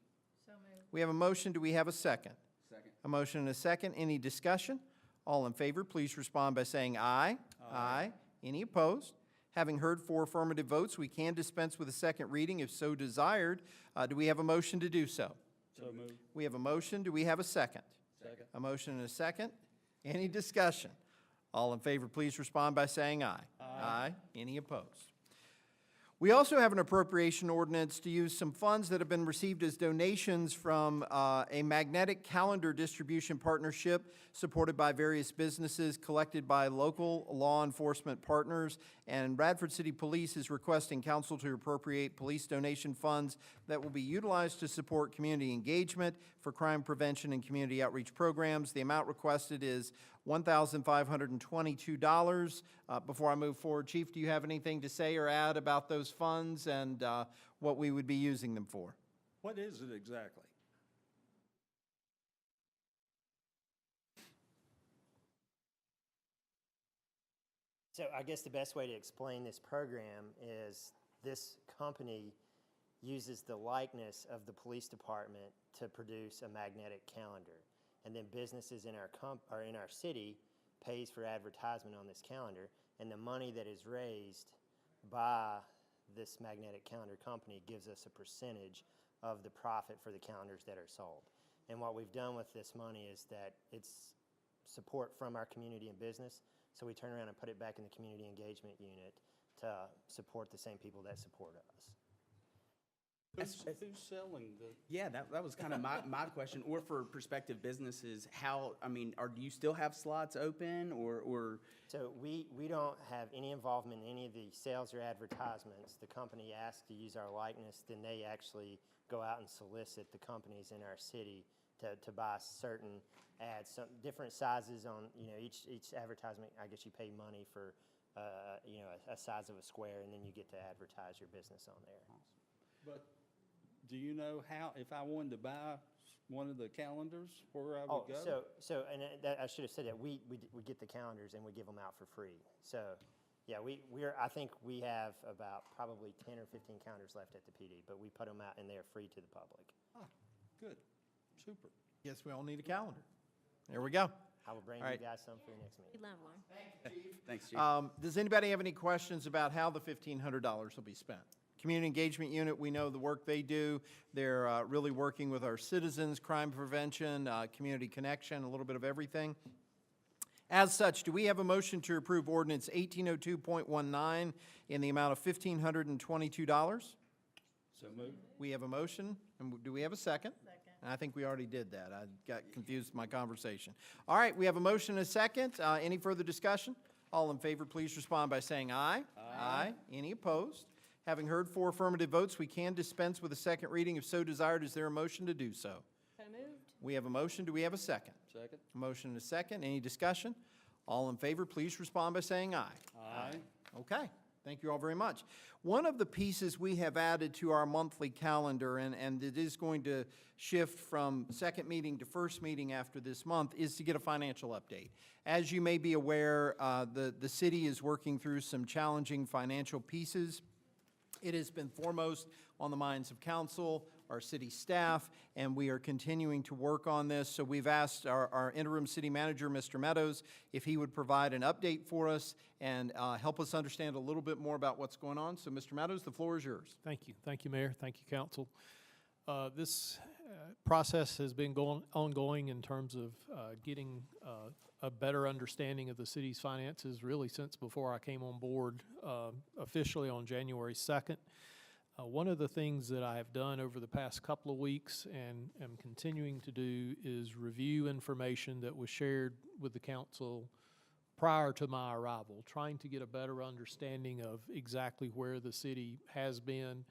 We have a motion. Do we have a second? Second. A motion and a second. Any discussion? All in favor, please respond by saying aye. Aye. Any opposed? Having heard 4 affirmative votes, we can dispense with a second reading if so desired. Do we have a motion to do so? So moved. We have a motion. Do we have a second? Second. A motion and a second. Any discussion? All in favor, please respond by saying aye. Aye. Any opposed? We also have an appropriation ordinance to use some funds that have been received as donations from a magnetic calendar distribution partnership supported by various businesses, collected by local law enforcement partners. And Radford City Police is requesting council to appropriate police donation funds that will be utilized to support community engagement for crime prevention and community outreach programs. The amount requested is $1,522. Before I move forward, Chief, do you have anything to say or add about those funds and what we would be using them for? What is it exactly? So I guess the best way to explain this program is this company uses the likeness of the police department to produce a magnetic calendar. And then businesses in our city pays for advertisement on this calendar, and the money that is raised by this magnetic calendar company gives us a percentage of the profit for the calendars that are sold. And what we've done with this money is that it's support from our community and business, so we turn around and put it back in the community engagement unit to support the same people that support us. Who's selling the? Yeah, that was kind of my question. Or for prospective businesses, how, I mean, do you still have slots open or? So we don't have any involvement in any of the sales or advertisements. The company asks to use our likeness, then they actually go out and solicit the companies in our city to buy certain ads, some different sizes on, each advertisement. I guess you pay money for, a size of a square, and then you get to advertise your business on there. But do you know how, if I wanted to buy one of the calendars, where I would go? So I should have said that we get the calendars and we give them out for free. So, yeah, I think we have about probably 10 or 15 calendars left at the PD, but we put them out and they are free to the public. Ah, good, super. Guess we all need a calendar. There we go. I will bring All you right. guys some for your next meeting. We love one. Thanks, Chief. Does anybody have any questions about how the $1,500 will be spent? Community Engagement Unit, we know the work they do. They're really working with our citizens, crime prevention, community connection, a little bit of everything. As such, do we have a motion to approve ordinance 1802.19 in the amount of $1,522? So moved. We have a motion, and do we have a second? Second. I think we already did that. I got confused in my conversation. All right, we have a motion and a second. Any further discussion? All in favor, please respond by saying aye. Aye. Any opposed? Having heard 4 affirmative votes, we can dispense with a second reading if so desired. Is there a motion to do so? So moved. We have a motion. Do we have a second? Second. A motion and a second. Any discussion? All in favor, please respond by saying aye. Aye. Okay. Thank you all very much. One of the pieces we have added to our monthly calendar, and it is going to shift from second meeting to first meeting after this month, is to get a financial update. As you may be aware, the city is working through some challenging financial pieces. It has been foremost on the minds of council, our city staff, and we are continuing to work on this. So we've asked our interim city manager, Mr. Meadows, if he would provide an update for us and help us understand a little bit more about what's going on. So Mr. Meadows, the floor is yours. Thank you. Thank you, Mayor. Thank you, Council. This process has been ongoing in terms of getting a better understanding of the city's finances really since before I came on board officially on January 2nd. One of the things that I have done over the past couple of weeks and am continuing to do is review information that was shared with the council prior to my arrival, trying to get a better understanding of exactly where the city has been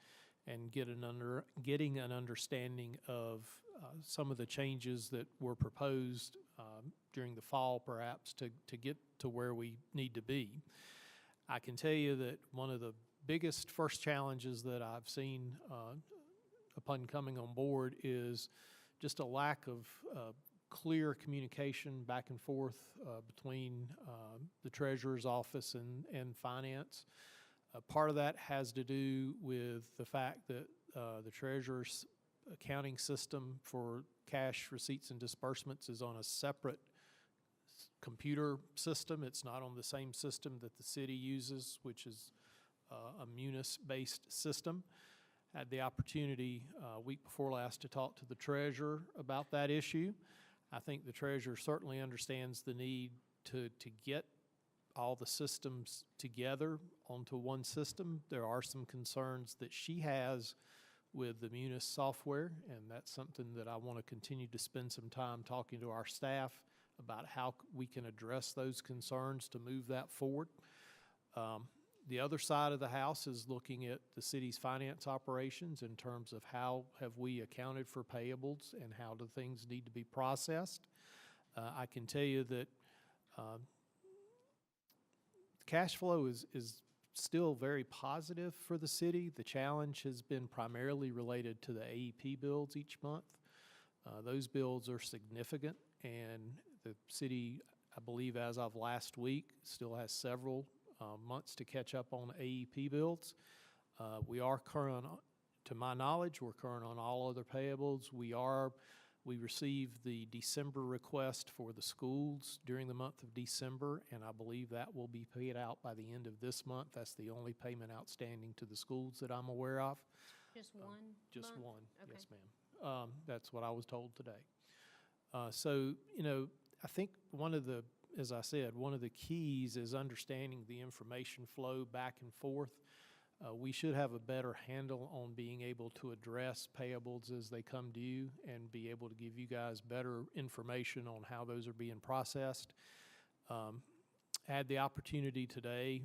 and getting an understanding of some of the changes that were proposed during the fall, perhaps, to get to where we need to be. I can tell you that one of the biggest first challenges that I've seen upon coming on board is just a lack of clear communication back and forth between the treasurer's office and finance. Part of that has to do with the fact that the treasurer's accounting system for cash receipts and disbursements is on a separate computer system. It's not on the same system that the city uses, which is a Munis-based system. Had the opportunity week before last to talk to the treasurer about that issue. I think the treasurer certainly understands the need to get all the systems together onto one system. There are some concerns that she has with the Munis software, and that's something that I want to continue to spend some time talking to our staff about how we can address those concerns to move that forward. The other side of the house is looking at the city's finance operations in terms of how have we accounted for payables and how do things need to be processed. I can tell you that cash flow is still very positive for the city. The challenge has been primarily related to the AEP bills each month. Those bills are significant, and the city, I believe as of last week, still has several months to catch up on AEP bills. We are current, to my knowledge, we're current on all other payables. We received the December request for the schools during the month of December, and I believe that will be paid out by the end of this month. That's the only payment outstanding to the schools that I'm aware of. Just one Just month? one, Okay. yes, ma'am. That's what I was told today. So, you know, I think as I said, one of the keys is understanding the information flow back and forth. We should have a better handle on being able to address payables as they come due and be able to give you guys better information on how those are being processed. Had the opportunity today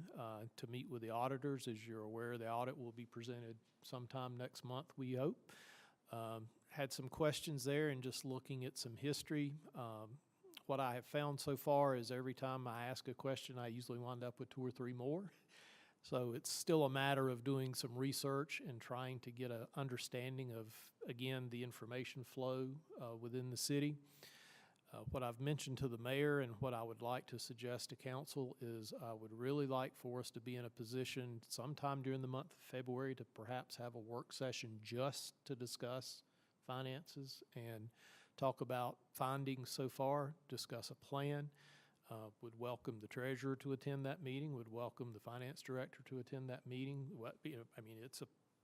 to meet with the auditors. As you're aware, the audit will be presented sometime next month, we hope. Had some questions there and just looking at some history. What I have found so far is every time I ask a question, I usually wind up with 2 or 3 more. So it's still a matter of doing some research and trying to get an understanding of, again, the information flow within the city. What I've mentioned to the mayor and what I would like to suggest to council is I would really like for us to be in a position sometime during the month of February to perhaps have a work session just to discuss finances and talk about findings so far, discuss a plan. Would welcome the treasurer to attend that meeting, would welcome the finance director to attend that meeting. I mean,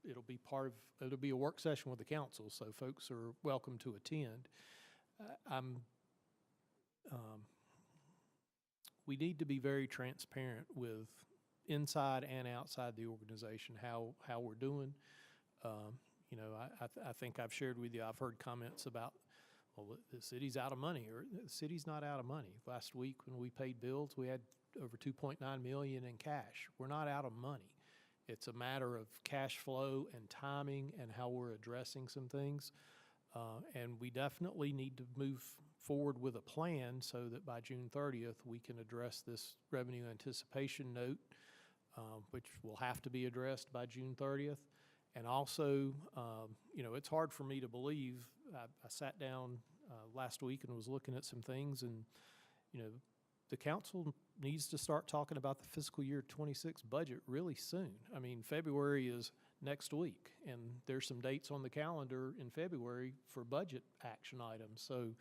it'll be a work session with the council, so folks are welcome to attend. We need to be very transparent with inside and outside the organization, how we're doing. You know, I think I've shared with you, I've heard comments about, well, the city's out of money, or the city's not out of money. Last week when we paid bills, we had over $2.9 million in cash. We're not out of money. It's a matter of cash flow and timing and how we're addressing some things. And we definitely need to move forward with a plan so that by June 30th, we can address this revenue anticipation note which will have to be addressed by June 30th. And also, it's hard for me to believe, I sat down last week and was looking at some things, and, the council needs to start talking about the fiscal year 26 budget really soon. I mean, February is next week, and there's some dates on the calendar in February for budget action items. So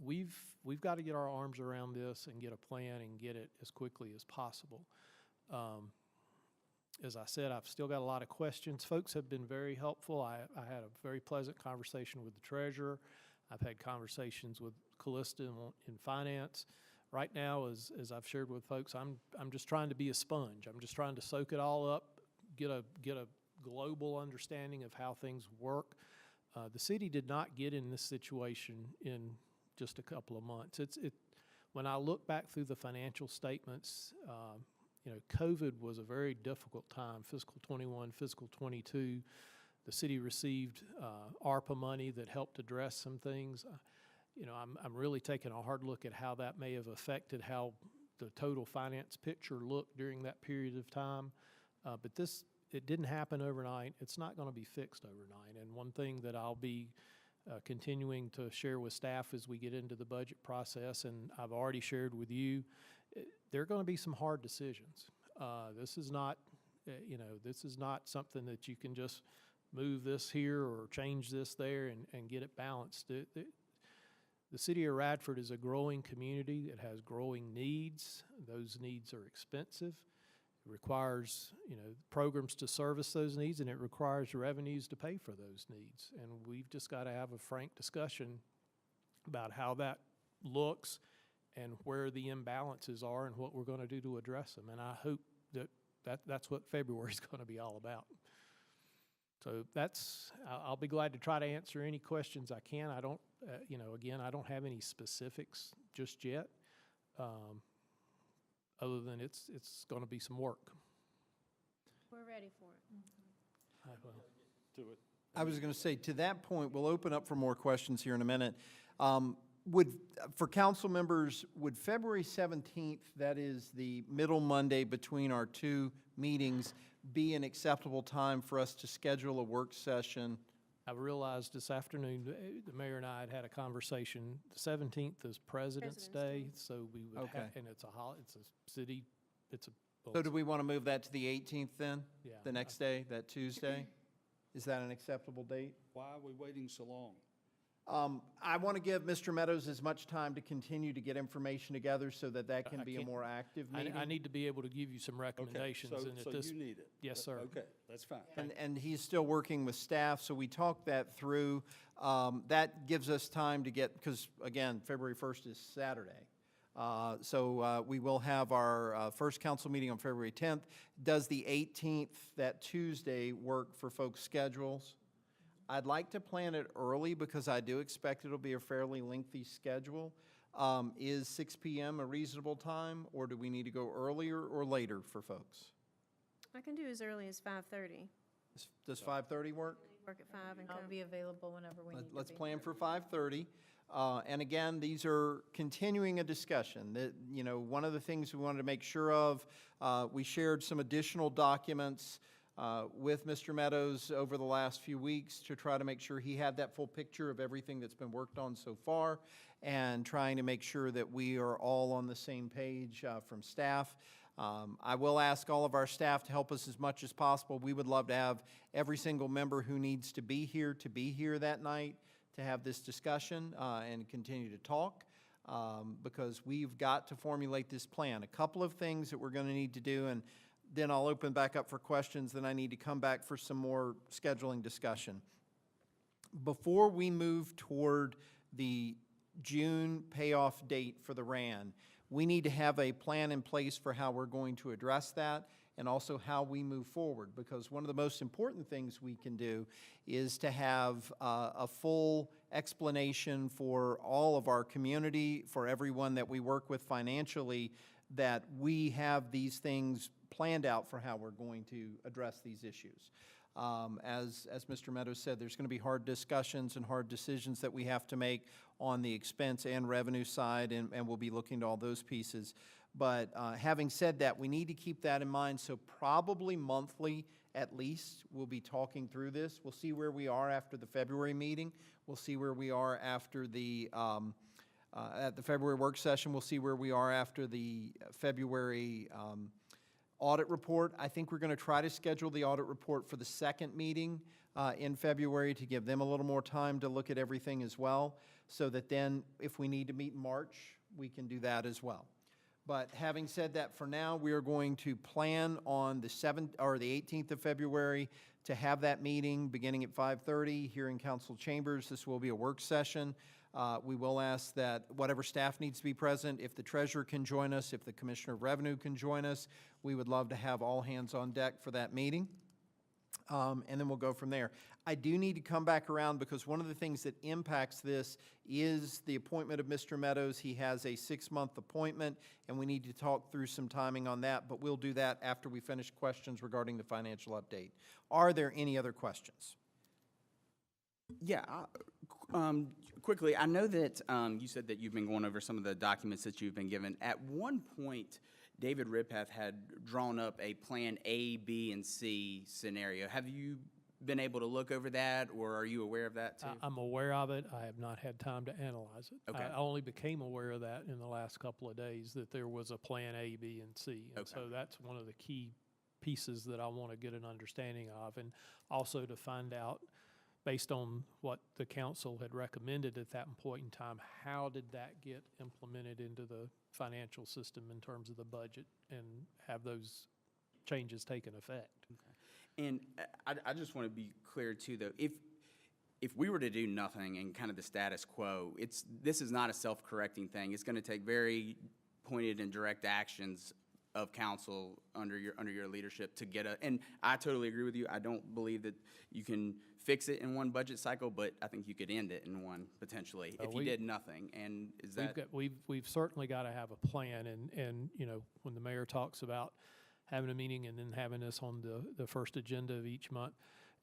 we've got to get our arms around this and get a plan and get it as quickly as possible. As I said, I've still got a lot of questions. Folks have been very helpful. I had a very pleasant conversation with the treasurer. I've had conversations with Callista in finance. Right now, as I've shared with folks, I'm just trying to be a sponge. I'm just trying to soak it all up, get a global understanding of how things work. The city did not get in this situation in just a couple of months. When I look back through the financial statements, COVID was a very difficult time, fiscal 21, fiscal 22. The city received ARPA money that helped address some things. I'm really taking a hard look at how that may have affected how the total finance picture looked during that period of time. But it didn't happen overnight. It's not going to be fixed overnight. And one thing that I'll be continuing to share with staff as we get into the budget process, and I've already shared with you, there are going to be some hard decisions. This is not something that you can just move this here or change this there and get it balanced. The city of Radford is a growing community. It has growing needs. Those needs are expensive. It requires, programs to service those needs, and it requires revenues to pay for those needs. And we've just got to have a frank discussion about how that looks and where the imbalances are and what we're going to do to address them. And I hope that's what February is going to be all about. So I'll be glad to try to answer any questions I can. I don't, again, I don't have any specifics just yet, other than it's going to be some work. We're ready for it. I will. Do it. I was going to say, to that point, we'll open up for more questions here in a minute. For council members, would February 17th, that is the middle Monday between our two meetings, be an acceptable time for us to schedule a work session? I realized this afternoon, the mayor and I had a conversation. The 17th is President's Day, so we would Okay. have, and it's a city, So do we want to move that to the 18th then? Yeah. The next day, that Tuesday? Is that an acceptable date? Why are we waiting so long? I want to give Mr. Meadows as much time to continue to get information together so that can be a can't- more active meeting. I need to be able to give you some Okay, recommendations. And at so this, you need it? Yes, sir. Okay, that's fine. And he's still working with staff, so we talked that through. That gives us time to get, because again, February 1st is Saturday. So we will have our first council meeting on February 10th. Does the 18th, that Tuesday, work for folks' schedules? I'd like to plan it early because I do expect it'll be a fairly lengthy schedule. Is 6 p.m. a reasonable time, or do we need to go earlier or later for folks? I can do as early as 5:30. Does 5:30 work? Work at 5 and I'll come. be available whenever we need to be. Let's plan for 5:30. And again, these are continuing a discussion. That, one of the things we wanted to make sure of, we shared some additional documents with Mr. Meadows over the last few weeks to try to make sure he had that full picture of everything that's been worked on so far, and trying to make sure that we are all on the same page from staff. I will ask all of our staff to help us as much as possible. We would love to have every single member who needs to be here that night to have this discussion and continue to talk, because we've got to formulate this plan. A couple of things that we're going to need to do, and then I'll open back up for questions, then I need to come back for some more scheduling discussion. Before we move toward the June payoff date for the RAN, we need to have a plan in place for how we're going to address that, and also how we move forward, because one of the most important things we can do is to have a full explanation for all of our community, for everyone that we work with financially, that we have these things planned out for how we're going to address these issues. As Mr. Meadows said, there's going to be hard discussions and hard decisions that we have to make on the expense and revenue side, and we'll be looking to all those pieces. But having said that, we need to keep that in mind, so probably monthly at least, we'll be talking through this. We'll see where we are after the February meeting. We'll see where we are after at the February work session. We'll see where we are after the February audit report. I think we're going to try to schedule the audit report for the second meeting in February to give them a little more time to look at everything as well, so that then if we need to meet in March, we can do that as well. But having said that, for now, we are going to plan on the 18th of February to have that meeting beginning at 5:30 here in council chambers. This will be a work session. We will ask that whatever staff needs to be present, if the treasurer can join us, if the commissioner of revenue can join us, we would love to have all hands on deck for that meeting. And then we'll go from there. I do need to come back around because one of the things that impacts this is the appointment of Mr. Meadows. He has a 6-month appointment, and we need to talk through some timing on that, but we'll do that after we finish questions regarding the financial update. Are there any other questions? Yeah, quickly, I know that you said that you've been going over some of the documents that you've been given. At one point, David Ripath had drawn up a plan A, B, and C scenario. Have you been able to look over that, or are you aware of that too? I'm aware of it. I have not had time to analyze it. Okay. I only became aware of that in the last couple of days, that there was a plan A, B, and C. And Okay. so that's one of the key pieces that I want to get an understanding of, and also to find out, based on what the council had recommended at that point in time, how did that get implemented into the financial system in terms of the budget, and have those changes taken effect? And I just want to be clear too, though, if we were to do nothing and kind of the status quo, this is not a self-correcting thing. It's going to take very pointed and direct actions of council under your leadership to get and I totally agree with you. I don't believe that you can fix it in one budget cycle, but I think you could end it in one potentially if you did nothing. And is that We've certainly got to have a plan, and you know, when the mayor talks about having a meeting and then having this on the first agenda of each month,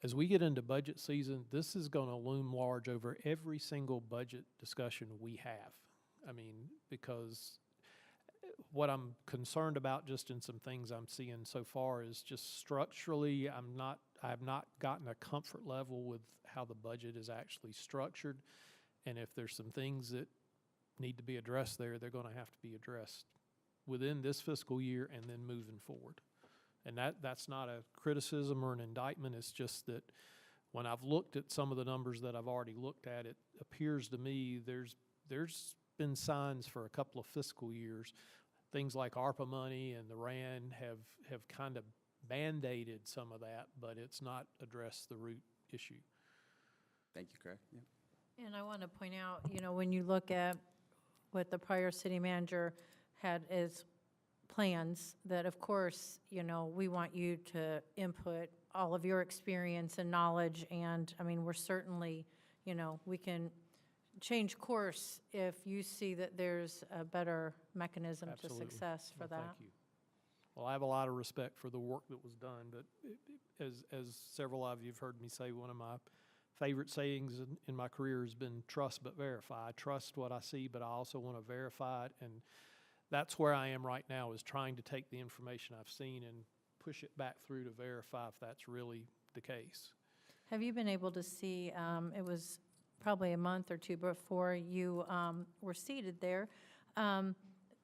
as we get into budget season, this is going to loom large over every single budget discussion we have. I mean, because what I'm concerned about just in some things I'm seeing so far is just structurally, I have not gotten a comfort level with how the budget is actually structured. And if there's some things that need to be addressed there, they're going to have to be addressed within this fiscal year and then moving forward. And that's not a criticism or an indictment. It's just that when I've looked at some of the numbers that I've already looked at, it appears to me there's been signs for a couple of fiscal years. Things like ARPA money and the RAN have kind of Band-Aided some of that, but it's not addressed the root issue. Thank you, Craig. Yeah. And I want to point out, you know, when you look at what the prior city manager had as plans, that of course, you know, we want you to input all of your experience and knowledge, and I mean, we're certainly, you know, we can change course if you see that there's a better mechanism Absolutely. to success for Well, that. Thank you. Well, I have a lot of respect for the work that was done, but as several of you have heard me say, one of my favorite sayings in my career has been trust but verify. I trust what I see, but I also want to verify it, and that's where I am right now, is trying to take the information I've seen and push it back through to verify if that's really the case. Have you been able to see, it was probably a month or two before you were seated there,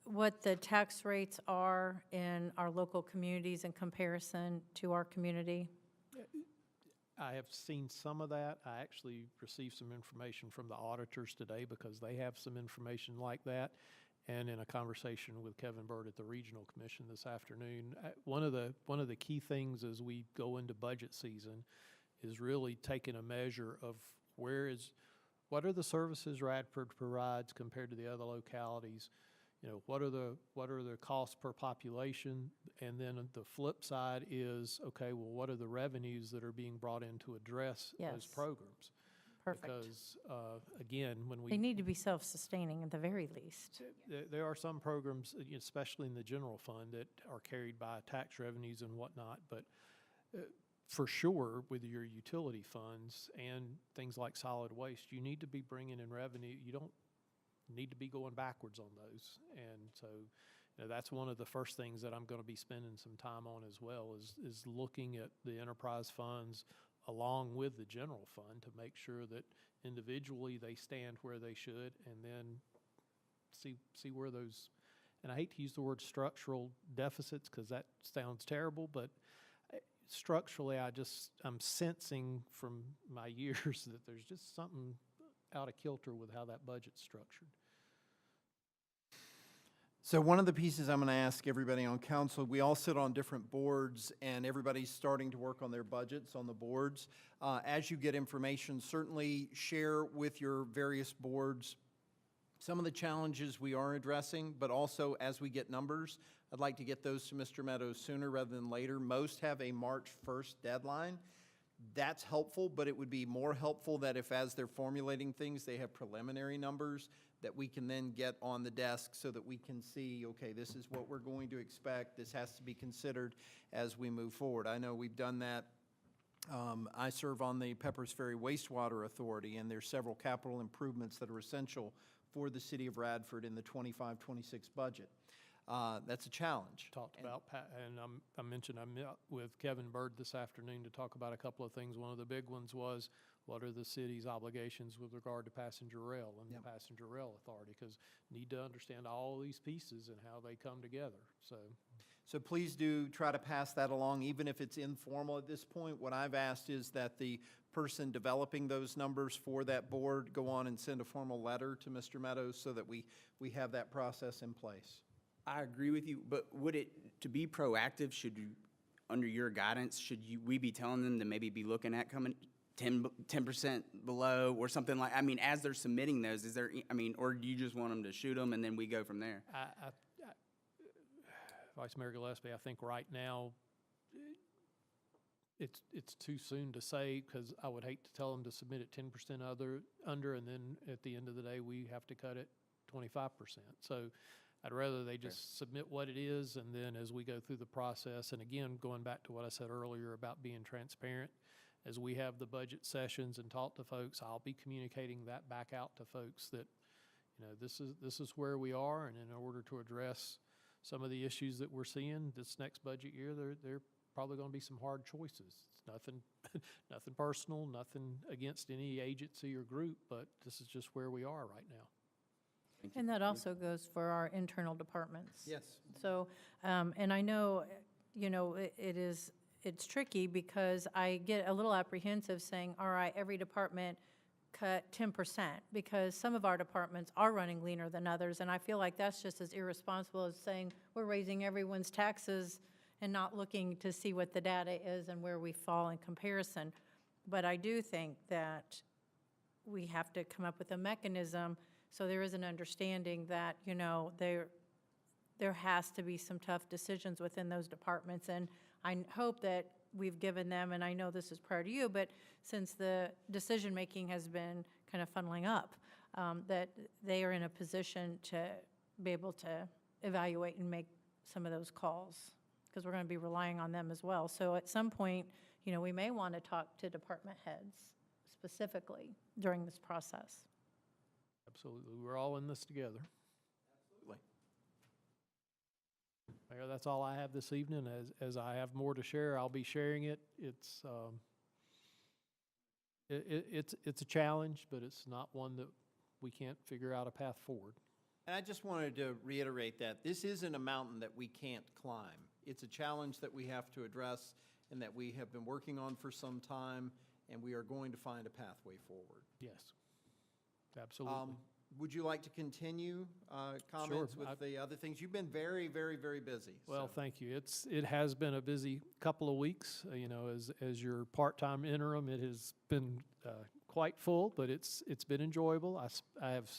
what the tax rates are in our local communities in comparison to our community? I have seen some of that. I actually received some information from the auditors today because they have some information like that. And in a conversation with Kevin Bird at the Regional Commission this afternoon, one of the key things as we go into budget season is really taking a measure of what are the services Radford provides compared to the other localities. You know, what are the costs per population? And then the flip side is, okay, well, what are the revenues that are being brought in to address those Yes. programs? Perfect. Because, again, when They we, need to be self-sustaining at the very least. there are some programs, especially in the general fund, that are carried by tax revenues and whatnot, but for sure, with your utility funds and things like solid waste, you need to be bringing in revenue. You don't need to be going backwards on those. And so that's one of the first things that I'm going to be spending some time on as well, is looking at the enterprise funds along with the general fund to make sure that individually they stand where they should, and then see where those, and I hate to use the word structural deficits because that sounds terrible, but structurally I'm sensing from my years that there's just something out of kilter with how that budget's structured. So one of the pieces I'm going to ask everybody on council, we all sit on different boards, and everybody's starting to work on their budgets on the boards. As you get information, certainly share with your various boards some of the challenges we are addressing, but also as we get numbers, I'd like to get those to Mr. Meadows sooner rather than later. Most have a March 1st deadline. That's helpful, but it would be more helpful that if, as they're formulating things, they have preliminary numbers that we can then get on the desk so that we can see, okay, this is what we're going to expect. This has to be considered as we move forward. I know we've done that. I serve on the Peppers Ferry Wastewater Authority, and there's several capital improvements that are essential for the city of Radford in the 25-26 budget. That's a challenge. Talked about, and I mentioned I met with Kevin Bird this afternoon to talk about a couple of things. One of the big ones was, what are the city's obligations with regard to passenger rail and the passenger rail authority? Because need to understand all these pieces and how they come together. So please do try to pass that along, even if it's informal at this point. What I've asked is that the person developing those numbers for that board go on and send a formal letter to Mr. Meadows so that we have that process in place. I agree with you, but would it, to be proactive, should you, under your guidance, we be telling them to maybe be looking at coming 10% below or something like, I mean, as they're submitting those, is there, I mean, or do you just want them to shoot them and then we go from there? Vice Mayor Gillespie, I think right now it's too soon to say, because I would hate to tell them to submit it 10% under, and then at the end of the day, we have to cut it 25%. So I'd rather they just submit what it is, and then as we go through the process, and again, going back to what I said earlier about being transparent, as we have the budget sessions and talk to folks, I'll be communicating that back out to folks that, this is where we are, and in order to address some of the issues that we're seeing this next budget year, there probably going to be some hard choices. It's nothing personal, nothing against any agency or group, but this is just where we are right now. And that also goes for our internal departments. Yes. So, and I know, it's tricky because I get a little apprehensive saying, all right, every department cut 10%, because some of our departments are running leaner than others, and I feel like that's just as irresponsible as saying we're raising everyone's taxes and not looking to see what the data is and where we fall in comparison. But I do think that we have to come up with a mechanism so there is an understanding that, there has to be some tough decisions within those departments. And I hope that we've given them, and I know this is prior to you, but since the decision-making has been kind of funneling up, that they are in a position to be able to evaluate and make some of those calls, because we're going to be relying on them as well. So at some point, we may want to talk to department heads specifically during this process. Absolutely. We're all in this together. Absolutely. Mayor, that's all I have this evening. As I have more to share, I'll be sharing it. It's a challenge, but it's not one that we can't figure out a path forward. And I just wanted to reiterate that this isn't a mountain that we can't climb. It's a challenge that we have to address and that we have been working on for some time, and we are going to find a pathway forward. Yes, absolutely. Would you like to continue comments Sure. with the other things? You've been very, very, very busy. Well, so. thank you. It has been a busy couple of weeks. As your part-time interim, it has been quite full, but it's been enjoyable. I have,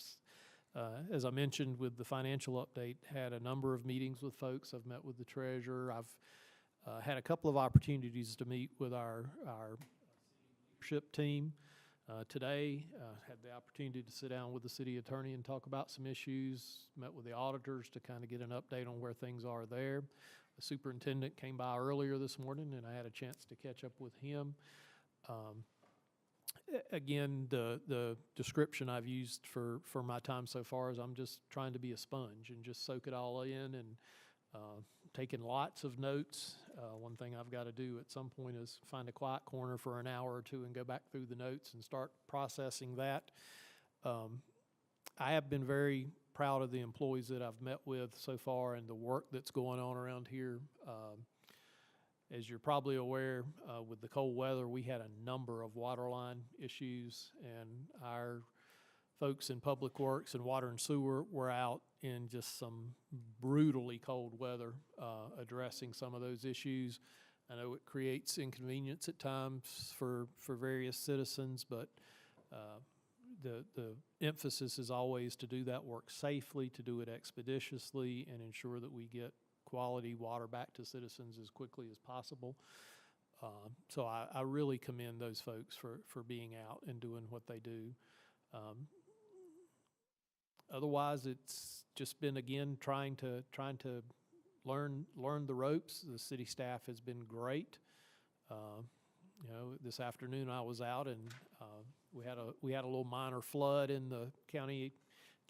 as I mentioned with the financial update, had a number of meetings with folks. I've met with the treasurer. I've had a couple of opportunities to meet with our leadership team. Today, had the opportunity to sit down with the city attorney and talk about some issues, met with the auditors to kind of get an update on where things are there. The superintendent came by earlier this morning, and I had a chance to catch up with him. Again, the description I've used for my time so far is I'm just trying to be a sponge and just soak it all in and taking lots of notes. One thing I've got to do at some point is find a quiet corner for an hour or two and go back through the notes and start processing that. I have been very proud of the employees that I've met with so far and the work that's going on around here. As you're probably aware, with the cold weather, we had a number of water line issues, and our folks in Public Works and Water and Sewer were out in just some brutally cold weather addressing some of those issues. I know it creates inconvenience at times for various citizens, but the emphasis is always to do that work safely, to do it expeditiously, and ensure that we get quality water back to citizens as quickly as possible. So I really commend those folks for being out and doing what they do. Otherwise, it's just been, again, trying to learn the ropes. The city staff has been great. You know, this afternoon I was out and we had a little minor flood in the county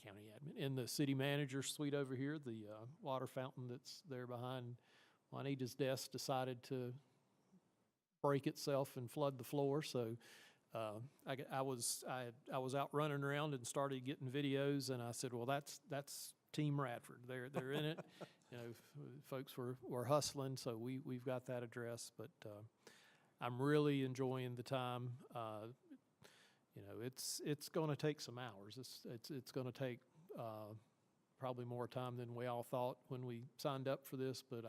admin, in the city manager's suite over here. The water fountain that's there behind Juanita's desk decided to break itself and flood the floor. So I was out running around and started getting videos, and I said, well, that's Team Radford. They're in it. You know, folks were hustling, so we've got that addressed. But I'm really enjoying the time. You know, it's going to take some hours. It's going to take probably more time than we all thought when we signed up for this. But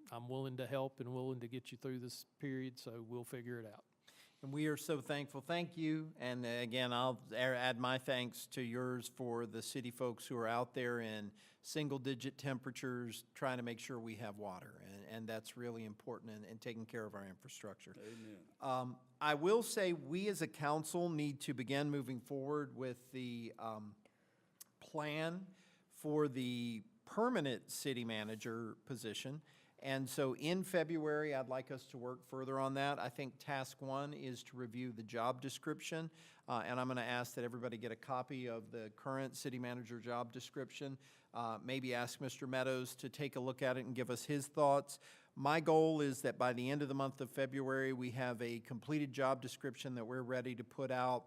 I'm willing to help and willing to get you through this period. So we'll figure it out. And we are so thankful. Thank you. And again, I'll add my thanks to yours for the city folks who are out there in single-digit temperatures trying to make sure we have water. And that's really important in taking care of our infrastructure. Amen. I will say we as a council need to begin moving forward with the plan for the permanent city manager position. And so in February, I'd like us to work further on that. I think task one is to review the job description. And I'm going to ask that everybody get a copy of the current city manager job description. Maybe ask Mr. Meadows to take a look at it and give us his thoughts. My goal is that by the end of the month of February, we have a completed job description that we're ready to put out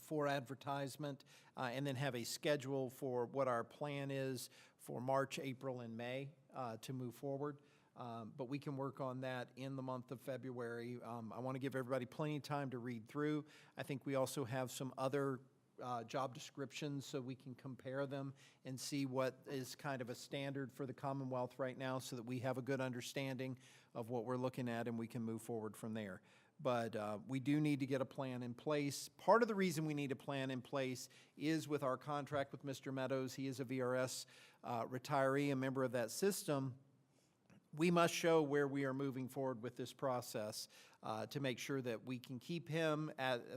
for advertisement, and then have a schedule for what our plan is for March, April, and May to move forward. But we can work on that in the month of February. I want to give everybody plenty of time to read through. I think we also have some other job descriptions so we can compare them and see what is kind of a standard for the Commonwealth right now so that we have a good understanding of what we're looking at and we can move forward from there. But we do need to get a plan in place. Part of the reason we need a plan in place is with our contract with Mr. Meadows. He is a VRS retiree, a member of that system. We must show where we are moving forward with this process to make sure that we can keep him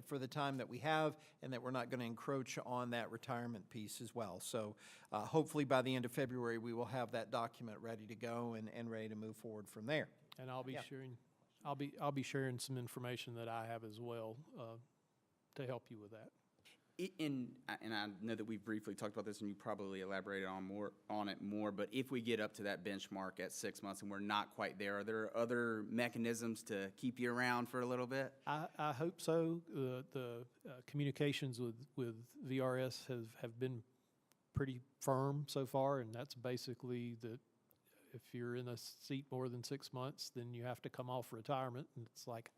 for the time that we have and that we're not going to encroach on that retirement piece as well. So hopefully by the end of February, we will have that document ready to go and ready to move forward from there. And I'll be Yeah. sharing, I'll be sharing some information that I have as well to help you with that. And I know that we've briefly talked about this, and you probably elaborated on it more, but if we get up to that benchmark at 6 months and we're not quite there, are there other mechanisms to keep you around for a little bit? I hope so. The communications with VRS have been pretty firm so far, and that's basically that if you're in a seat more than 6 months, then you have to come off retirement, and it's like,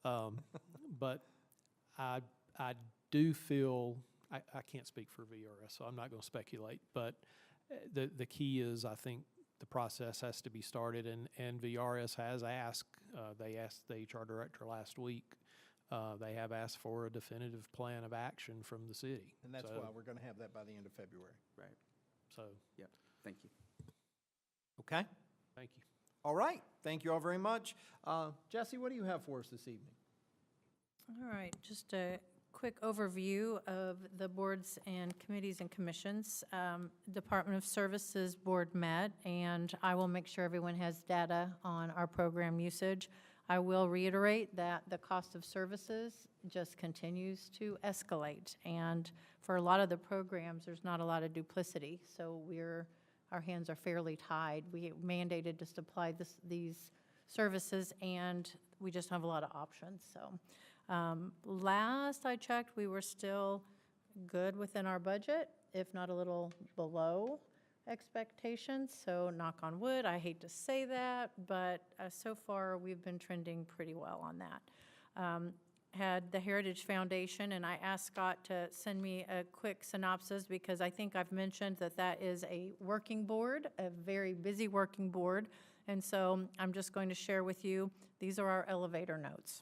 but I do feel, I can't speak for VRS, so I'm not going to speculate, but the key is I think the process has to be started, and VRS has asked, they asked the HR director last week, they have asked for a definitive plan of action from the city. And that's why we're going to have that by the end of February. Right. So, Yep. Thank you. Okay? thank you. All right. Thank you all very much. Jesse, what do you have for us this evening? All right, just a quick overview of the boards and committees and commissions. Department of Services Board met, and I will make sure everyone has data on our program usage. I will reiterate that the cost of services just continues to escalate. And for a lot of the programs, there's not a lot of duplicity. So our hands are fairly tied. We mandated to supply these services, and we just have a lot of options. So last I checked, we were still good within our budget, if not a little below expectations. So knock on wood, I hate to say that, but so far we've been trending pretty well on that. Had the Heritage Foundation, and I asked Scott to send me a quick synopsis because I think I've mentioned that is a working board, a very busy working board. And so I'm just going to share with you, these are our elevator notes.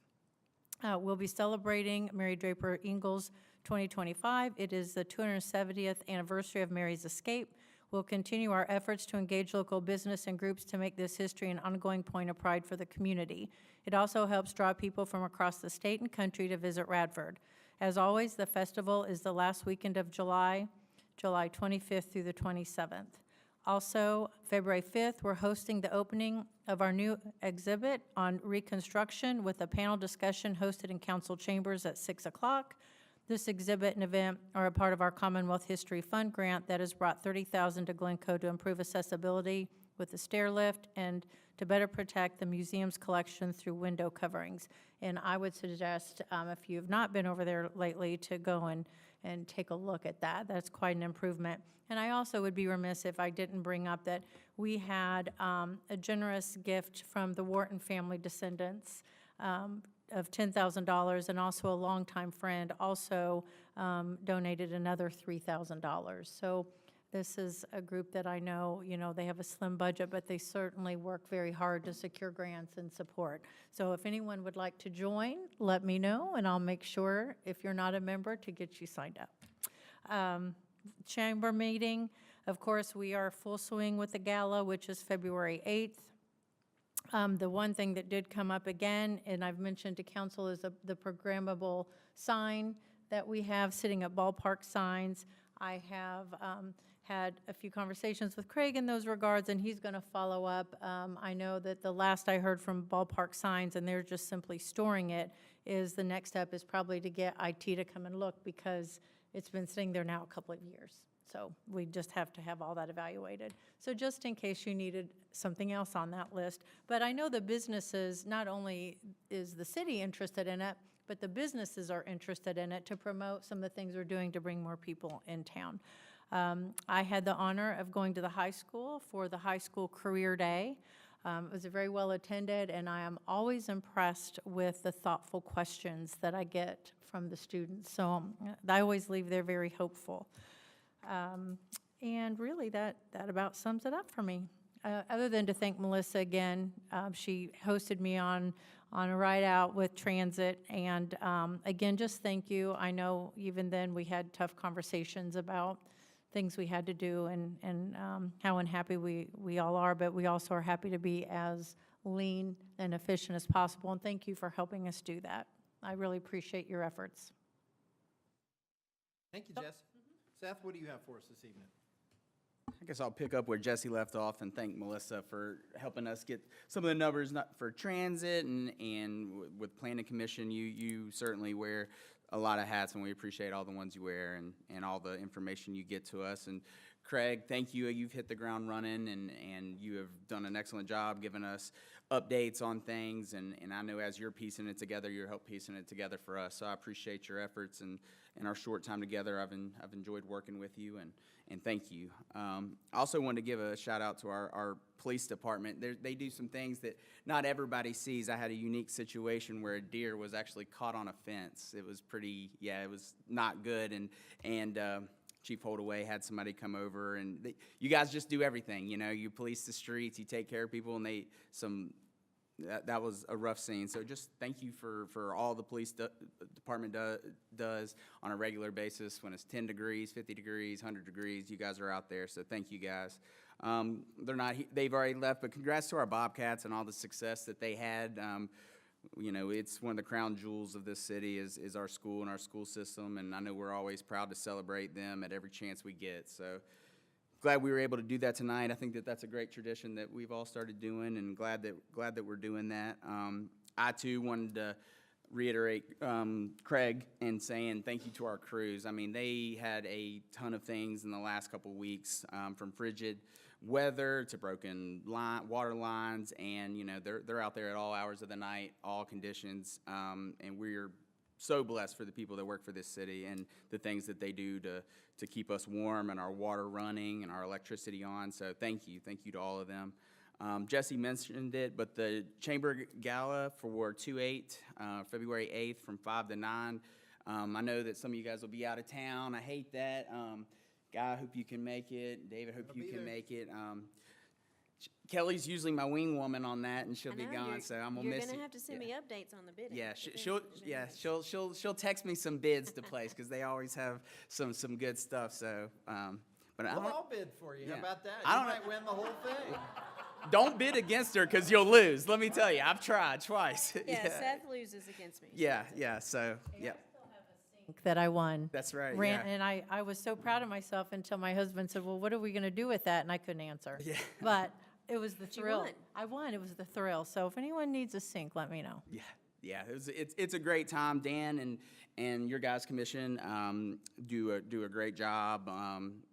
We'll be celebrating Mary Draper Ingalls 2025. It is the 270th anniversary of Mary's escape. We'll continue our efforts to engage local business and groups to make this history an ongoing point of pride for the community. It also helps draw people from across the state and country to visit Radford. As always, the festival is the last weekend of July 25th through the 27th. Also, February 5th, we're hosting the opening of our new exhibit on Reconstruction with a panel discussion hosted in council chambers at 6 o'clock. This exhibit and event are a part of our Commonwealth History Fund grant that has brought $30,000 to Glencoe to improve accessibility with the stair lift and to better protect the museum's collection through window coverings. And I would suggest, if you've not been over there lately, to go and take a look at that. That's quite an improvement. And I also would be remiss if I didn't bring up that we had a generous gift from the Wharton family descendants of $10,000, and also a longtime friend also donated another $3,000. So this is a group that I know, they have a slim budget, but they certainly work very hard to secure grants and support. So if anyone would like to join, let me know, and I'll make sure, if you're not a member, to get you signed up. Chamber meeting, of course, we are full swing with the gala, which is February 8th. The one thing that did come up again, and I've mentioned to council, is the programmable sign that we have sitting at ballpark signs. I have had a few conversations with Craig in those regards, and he's going to follow up. I know that the last I heard from ballpark signs, and they're just simply storing it, is the next step is probably to get IT to come and look, because it's been sitting there now a couple of years. So we just have to have all that evaluated. So just in case you needed something else on that list. But I know the businesses, not only is the city interested in it, but the businesses are interested in it to promote some of the things we're doing to bring more people in town. I had the honor of going to the high school for the high school career day. It was very well attended, and I am always impressed with the thoughtful questions that I get from the students. So I always leave there very hopeful. And really, that about sums it up for me. Other than to thank Melissa again, she hosted me on a ride out with transit, and again, just thank you. I know even then we had tough conversations about things we had to do and how unhappy we all are, but we also are happy to be as lean and efficient as possible, and thank you for helping us do that. I really appreciate your efforts. Thank you, Jess. Seth, what do you have for us this evening? I guess I'll pick up where Jesse left off and thank Melissa for helping us get some of the numbers not for transit and with planning commission. You certainly wear a lot of hats, and we appreciate all the ones you wear and all the information you get to us. And Craig, thank you. You've hit the ground running, and you have done an excellent job giving us updates on things. And I know as you're piecing it together, you're help piecing it together for us. So I appreciate your efforts and our short time together. I've enjoyed working with you, and thank you. I also wanted to give a shout out to our police department. They do some things that not everybody sees. I had a unique situation where a deer was actually caught on a fence. It was it was not good, and Chief Holdaway had somebody come over, and you guys just do everything. You police the streets, you take care of people, and that was a rough scene. So just thank you for all the police department does on a regular basis. When it's 10 degrees, 50 degrees, 100 degrees, you guys are out there. So thank you guys. They've already left, but congrats to our Bobcats and all the success that they had. It's one of the crown jewels of this city is our school and our school system, and I know we're always proud to celebrate them at every chance we get. So glad we were able to do that tonight. I think that's a great tradition that we've all started doing, and glad that we're doing that. I too wanted to reiterate Craig and saying thank you to our crews. I mean, they had a ton of things in the last couple of weeks, from frigid weather to broken water lines, and you know they're out there at all hours of the night, all conditions, and we're so blessed for the people that work for this city and the things that they do to keep us warm and our water running and our electricity on. So thank you to all of them. Jesse mentioned it, but the Chamber Gala for 2/8, February 8th from 5 to 9. I know that some of you guys will be out of town. I hate that. Guy, I hope you can make it. David, hope you can make it. Kelly's usually my wing woman on that, and she'll I be know, gone, so I'm gonna miss it. You're gonna have to send me updates on the bidding. Yeah, The bidding. she'll text me some bids to place because they always have some good stuff. So, but I We'll don't, all bid for you. How Yeah. about that? I You don't know. might win the whole thing. don't bid against her because you'll lose. Let me tell you, I've tried twice. Yeah, Seth loses against me. Yeah. So, yeah, That I won. that's right. Ran, Yeah. and I was so proud of myself until my husband said, well, what are we going to do with that? And I couldn't answer. Yeah. But it was the you thrill. won. I won. It was the thrill. So if anyone needs a sink, let me know. Yeah. It's a great time. Dan and your guys' commission do a great job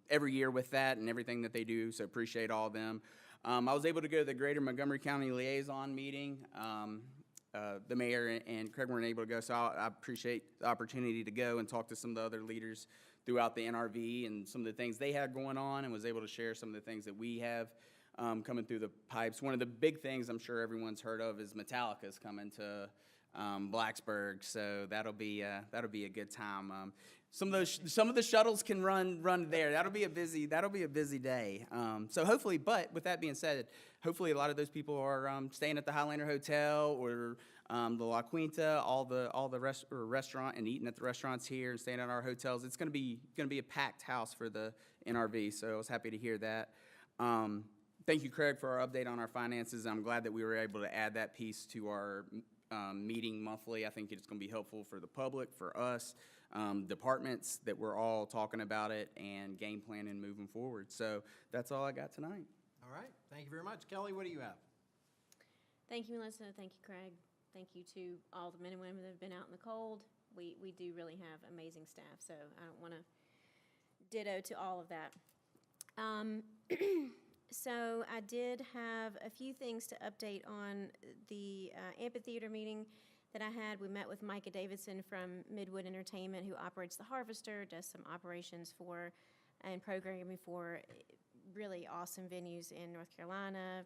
every year with that and everything that they do. So appreciate all of them. I was able to go to the Greater Montgomery County Liaison meeting. The mayor and Craig weren't able to go, so I appreciate the opportunity to go and talk to some of the other leaders throughout the NRV and some of the things they had going on, and was able to share some of the things that we have coming through the pipes. One of the big things I'm sure everyone's heard of is Metallica's coming to Blacksburg, so that'll be a good time. Some of the shuttles can run there. That'll be a busy day. So hopefully, but with that being said, hopefully a lot of those people are staying at the Highlander Hotel or the La Quinta, all the restaurant and eating at the restaurants here and staying at our hotels. It's gonna be a packed house for the NRV. So I was happy to hear that. Thank you, Craig, for our update on our finances. I'm glad that we were able to add that piece to our meeting monthly. I think it's going to be helpful for the public, for us, departments, that we're all talking about it and game planning moving forward. So that's all I got tonight. All right. Thank you very much. Kelly, what do you have? Thank you, Melissa. Thank you, Craig. Thank you to all the men and women that have been out in the cold. We do really have amazing staff, so I don't want to ditto to all of that. So I did have a few things to update on the amphitheater meeting that I had. We met with Micah Davidson from Midwood Entertainment, who operates the Harvester, does some operations for and programming for really awesome venues in North Carolina,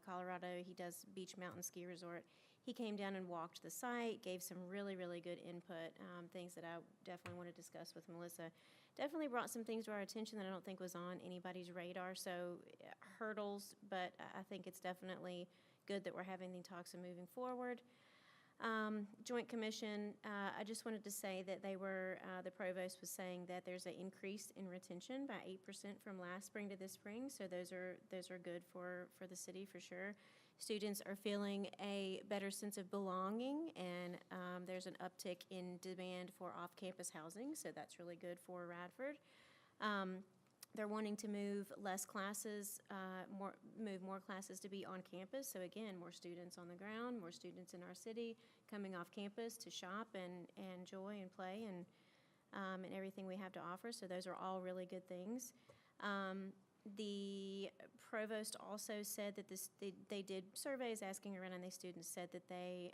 Colorado. He does Beach Mountain Ski Resort. He came down and walked the site, gave some really, really good input, things that I definitely want to discuss with Melissa. Definitely brought some things to our attention that I don't think was on anybody's radar, so hurdles, but I think it's definitely good that we're having the talks and moving forward. Joint Commission, I just wanted to say that they were, the provost was saying that there's an increase in retention by 8% from last spring to this spring, so those are good for the city for sure. Students are feeling a better sense of belonging, and there's an uptick in demand for off-campus housing, so that's really good for Radford. They're wanting to move less classes, move more classes to be on campus. So again, more students on the ground, more students in our city coming off campus to shop and enjoy and play and everything we have to offer. So those are all really good things. The provost also said that they did surveys asking around, and the students said that they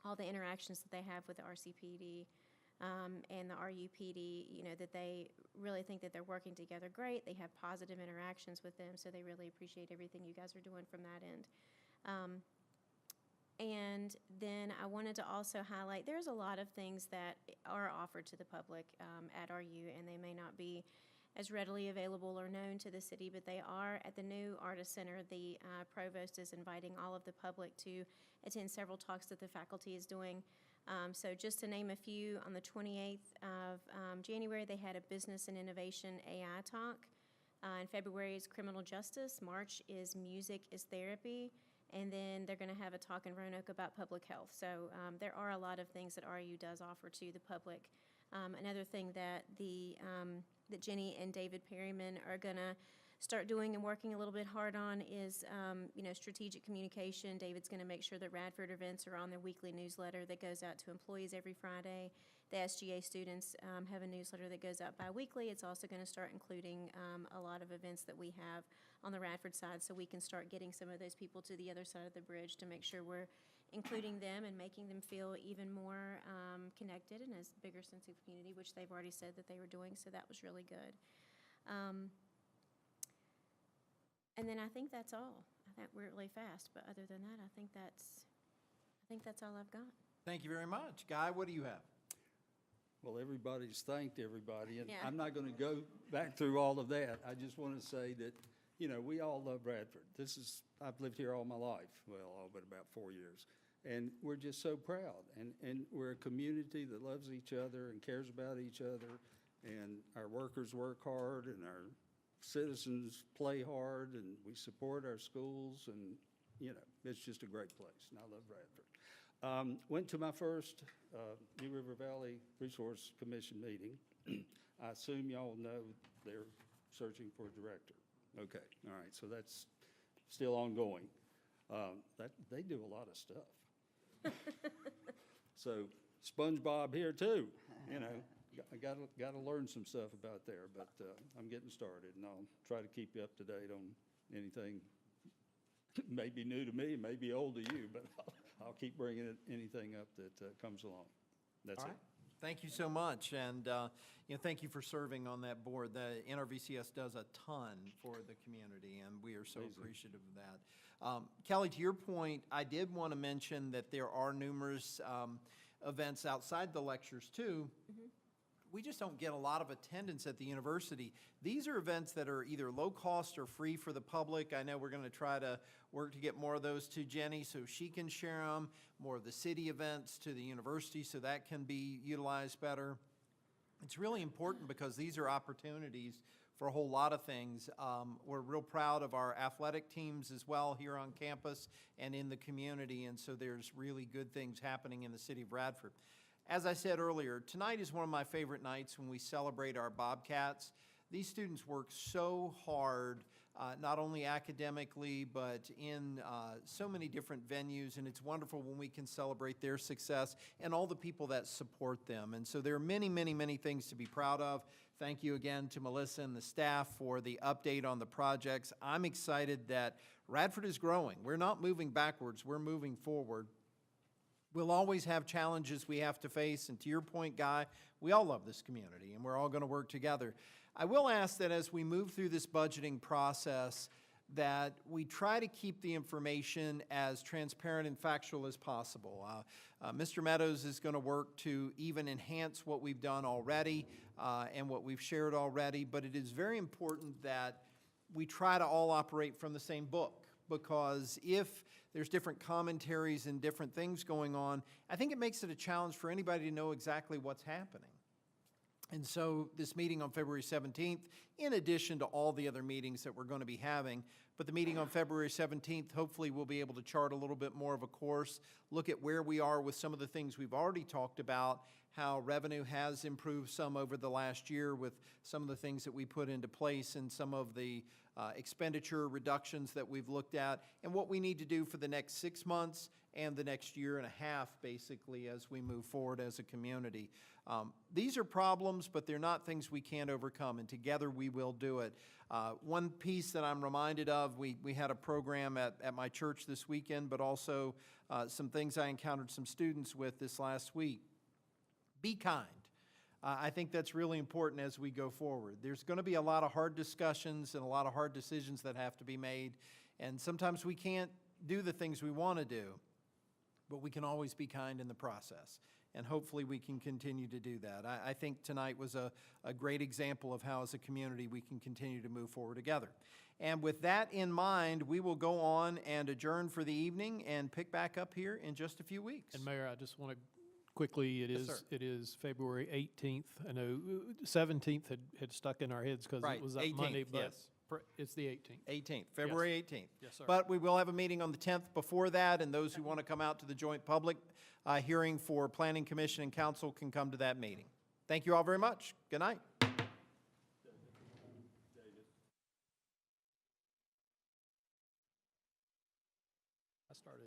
all the interactions that they have with the RCPD and the RUPD, that they really think that they're working together great. They have positive interactions with them, so they really appreciate everything you guys are doing from that end. And then I wanted to also highlight, there's a lot of things that are offered to the public at RU, and they may not be as readily available or known to the city, but they are at the new Artist Center. The provost is inviting all of the public to attend several talks that the faculty is doing. So just to name a few, on the 28th of January, they had a Business and Innovation AI talk. In February is Criminal Justice. March is Music is Therapy. And then they're going to have a talk in Roanoke about public health. So there are a lot of things that RU does offer to the public. Another thing that that Jenny and David Perryman are going to start doing and working a little bit hard on is, strategic communication. David's going to make sure that Radford events are on their weekly newsletter that goes out to employees every Friday. The SGA students have a newsletter that goes out bi-weekly. It's also going to start including a lot of events that we have on the Radford side, so we can start getting some of those people to the other side of the bridge to make sure we're including them and making them feel even more connected and a bigger sense of community, which they've already said that they were doing, so that was really good. And then I think that's all. I think we're really fast, but other than that, I think that's all I've got. Thank you very much. Guy, what do you have? Well, everybody's thanked everybody, and Yeah. I'm not going to go back through all of that. I just want to say that, we all love Radford. I've lived here all my life, well, all but about 4 years. And we're just so proud. And we're a community that loves each other and cares about each other. And our workers work hard and our citizens play hard and we support our schools. And, it's just a great place. And I love Radford. Went to my first New River Valley Resource Commission meeting. I assume y'all know they're searching for a director. Okay, all right, so that's still ongoing. They do a lot of stuff. So SpongeBob here too, I gotta learn some stuff about there, but I'm getting started, and I'll try to keep you up to date on anything may be new to me, may be old to you, but I'll keep bringing anything up that comes along. That's All it. right. Thank you so much, and thank you for serving on that board. The NRVCS does a ton for the community, and we are so Amazing. appreciative of that. Kelly, to your point, I did want to mention that there are numerous events outside the lectures too. We just don't get a lot of attendance at the university. These are events that are either low cost or free for the public. I know we're going to try to work to get more of those to Jenny so she can share them, more of the city events to the university so that can be utilized better. It's really important because these are opportunities for a whole lot of things. We're real proud of our athletic teams as well here on campus and in the community, and so there's really good things happening in the city of Radford. As I said earlier, tonight is one of my favorite nights when we celebrate our Bobcats. These students work so hard, not only academically, but in so many different venues, and it's wonderful when we can celebrate their success and all the people that support them. And so there are many, many, many things to be proud of. Thank you again to Melissa and the staff for the update on the projects. I'm excited that Radford is growing. We're not moving backwards, we're moving forward. We'll always have challenges we have to face, and to your point, Guy, we all love this community, and we're all going to work together. I will ask that as we move through this budgeting process, that we try to keep the information as transparent and factual as possible. Mr. Meadows is going to work to even enhance what we've done already and what we've shared already, but it is very important that we try to all operate from the same book, because if there's different commentaries and different things going on, I think it makes it a challenge for anybody to know exactly what's happening. And so this meeting on February 17th, in addition to all the other meetings that we're going to be having, but the meeting on February 17th, hopefully we'll be able to chart a little bit more of a course, look at where we are with some of the things we've already talked about, how revenue has improved some over the last year with some of the things that we put into place and some of the expenditure reductions that we've looked at, and what we need to do for the next 6 months and the next year and a half, basically, as we move forward as a community. These are problems, but they're not things we can't overcome, and together we will do it. One piece that I'm reminded of, we had a program at my church this weekend, but also some things I encountered some students with this last week. Be kind. I think that's really important as we go forward. There's going to be a lot of hard discussions and a lot of hard decisions that have to be made, and sometimes we can't do the things we want to do, but we can always be kind in the process, and hopefully we can continue to do that. I think tonight was a great example of how as a community we can continue to move forward together. And with that in mind, we will go on and adjourn for the evening and pick back up here in just a few weeks. And Mayor, I just want to quickly, Yes, sir. it is February 18th. I know 17th had stuck in our heads because Right, it was that 18th, Monday, but yes. it's the 18th. 18th, February 18th. Yes, sir. But we will have a meeting on the 10th before that, and those who want to come out to the joint public hearing for Planning Commission and Council can come to that meeting. Thank you all very much. Good night. started.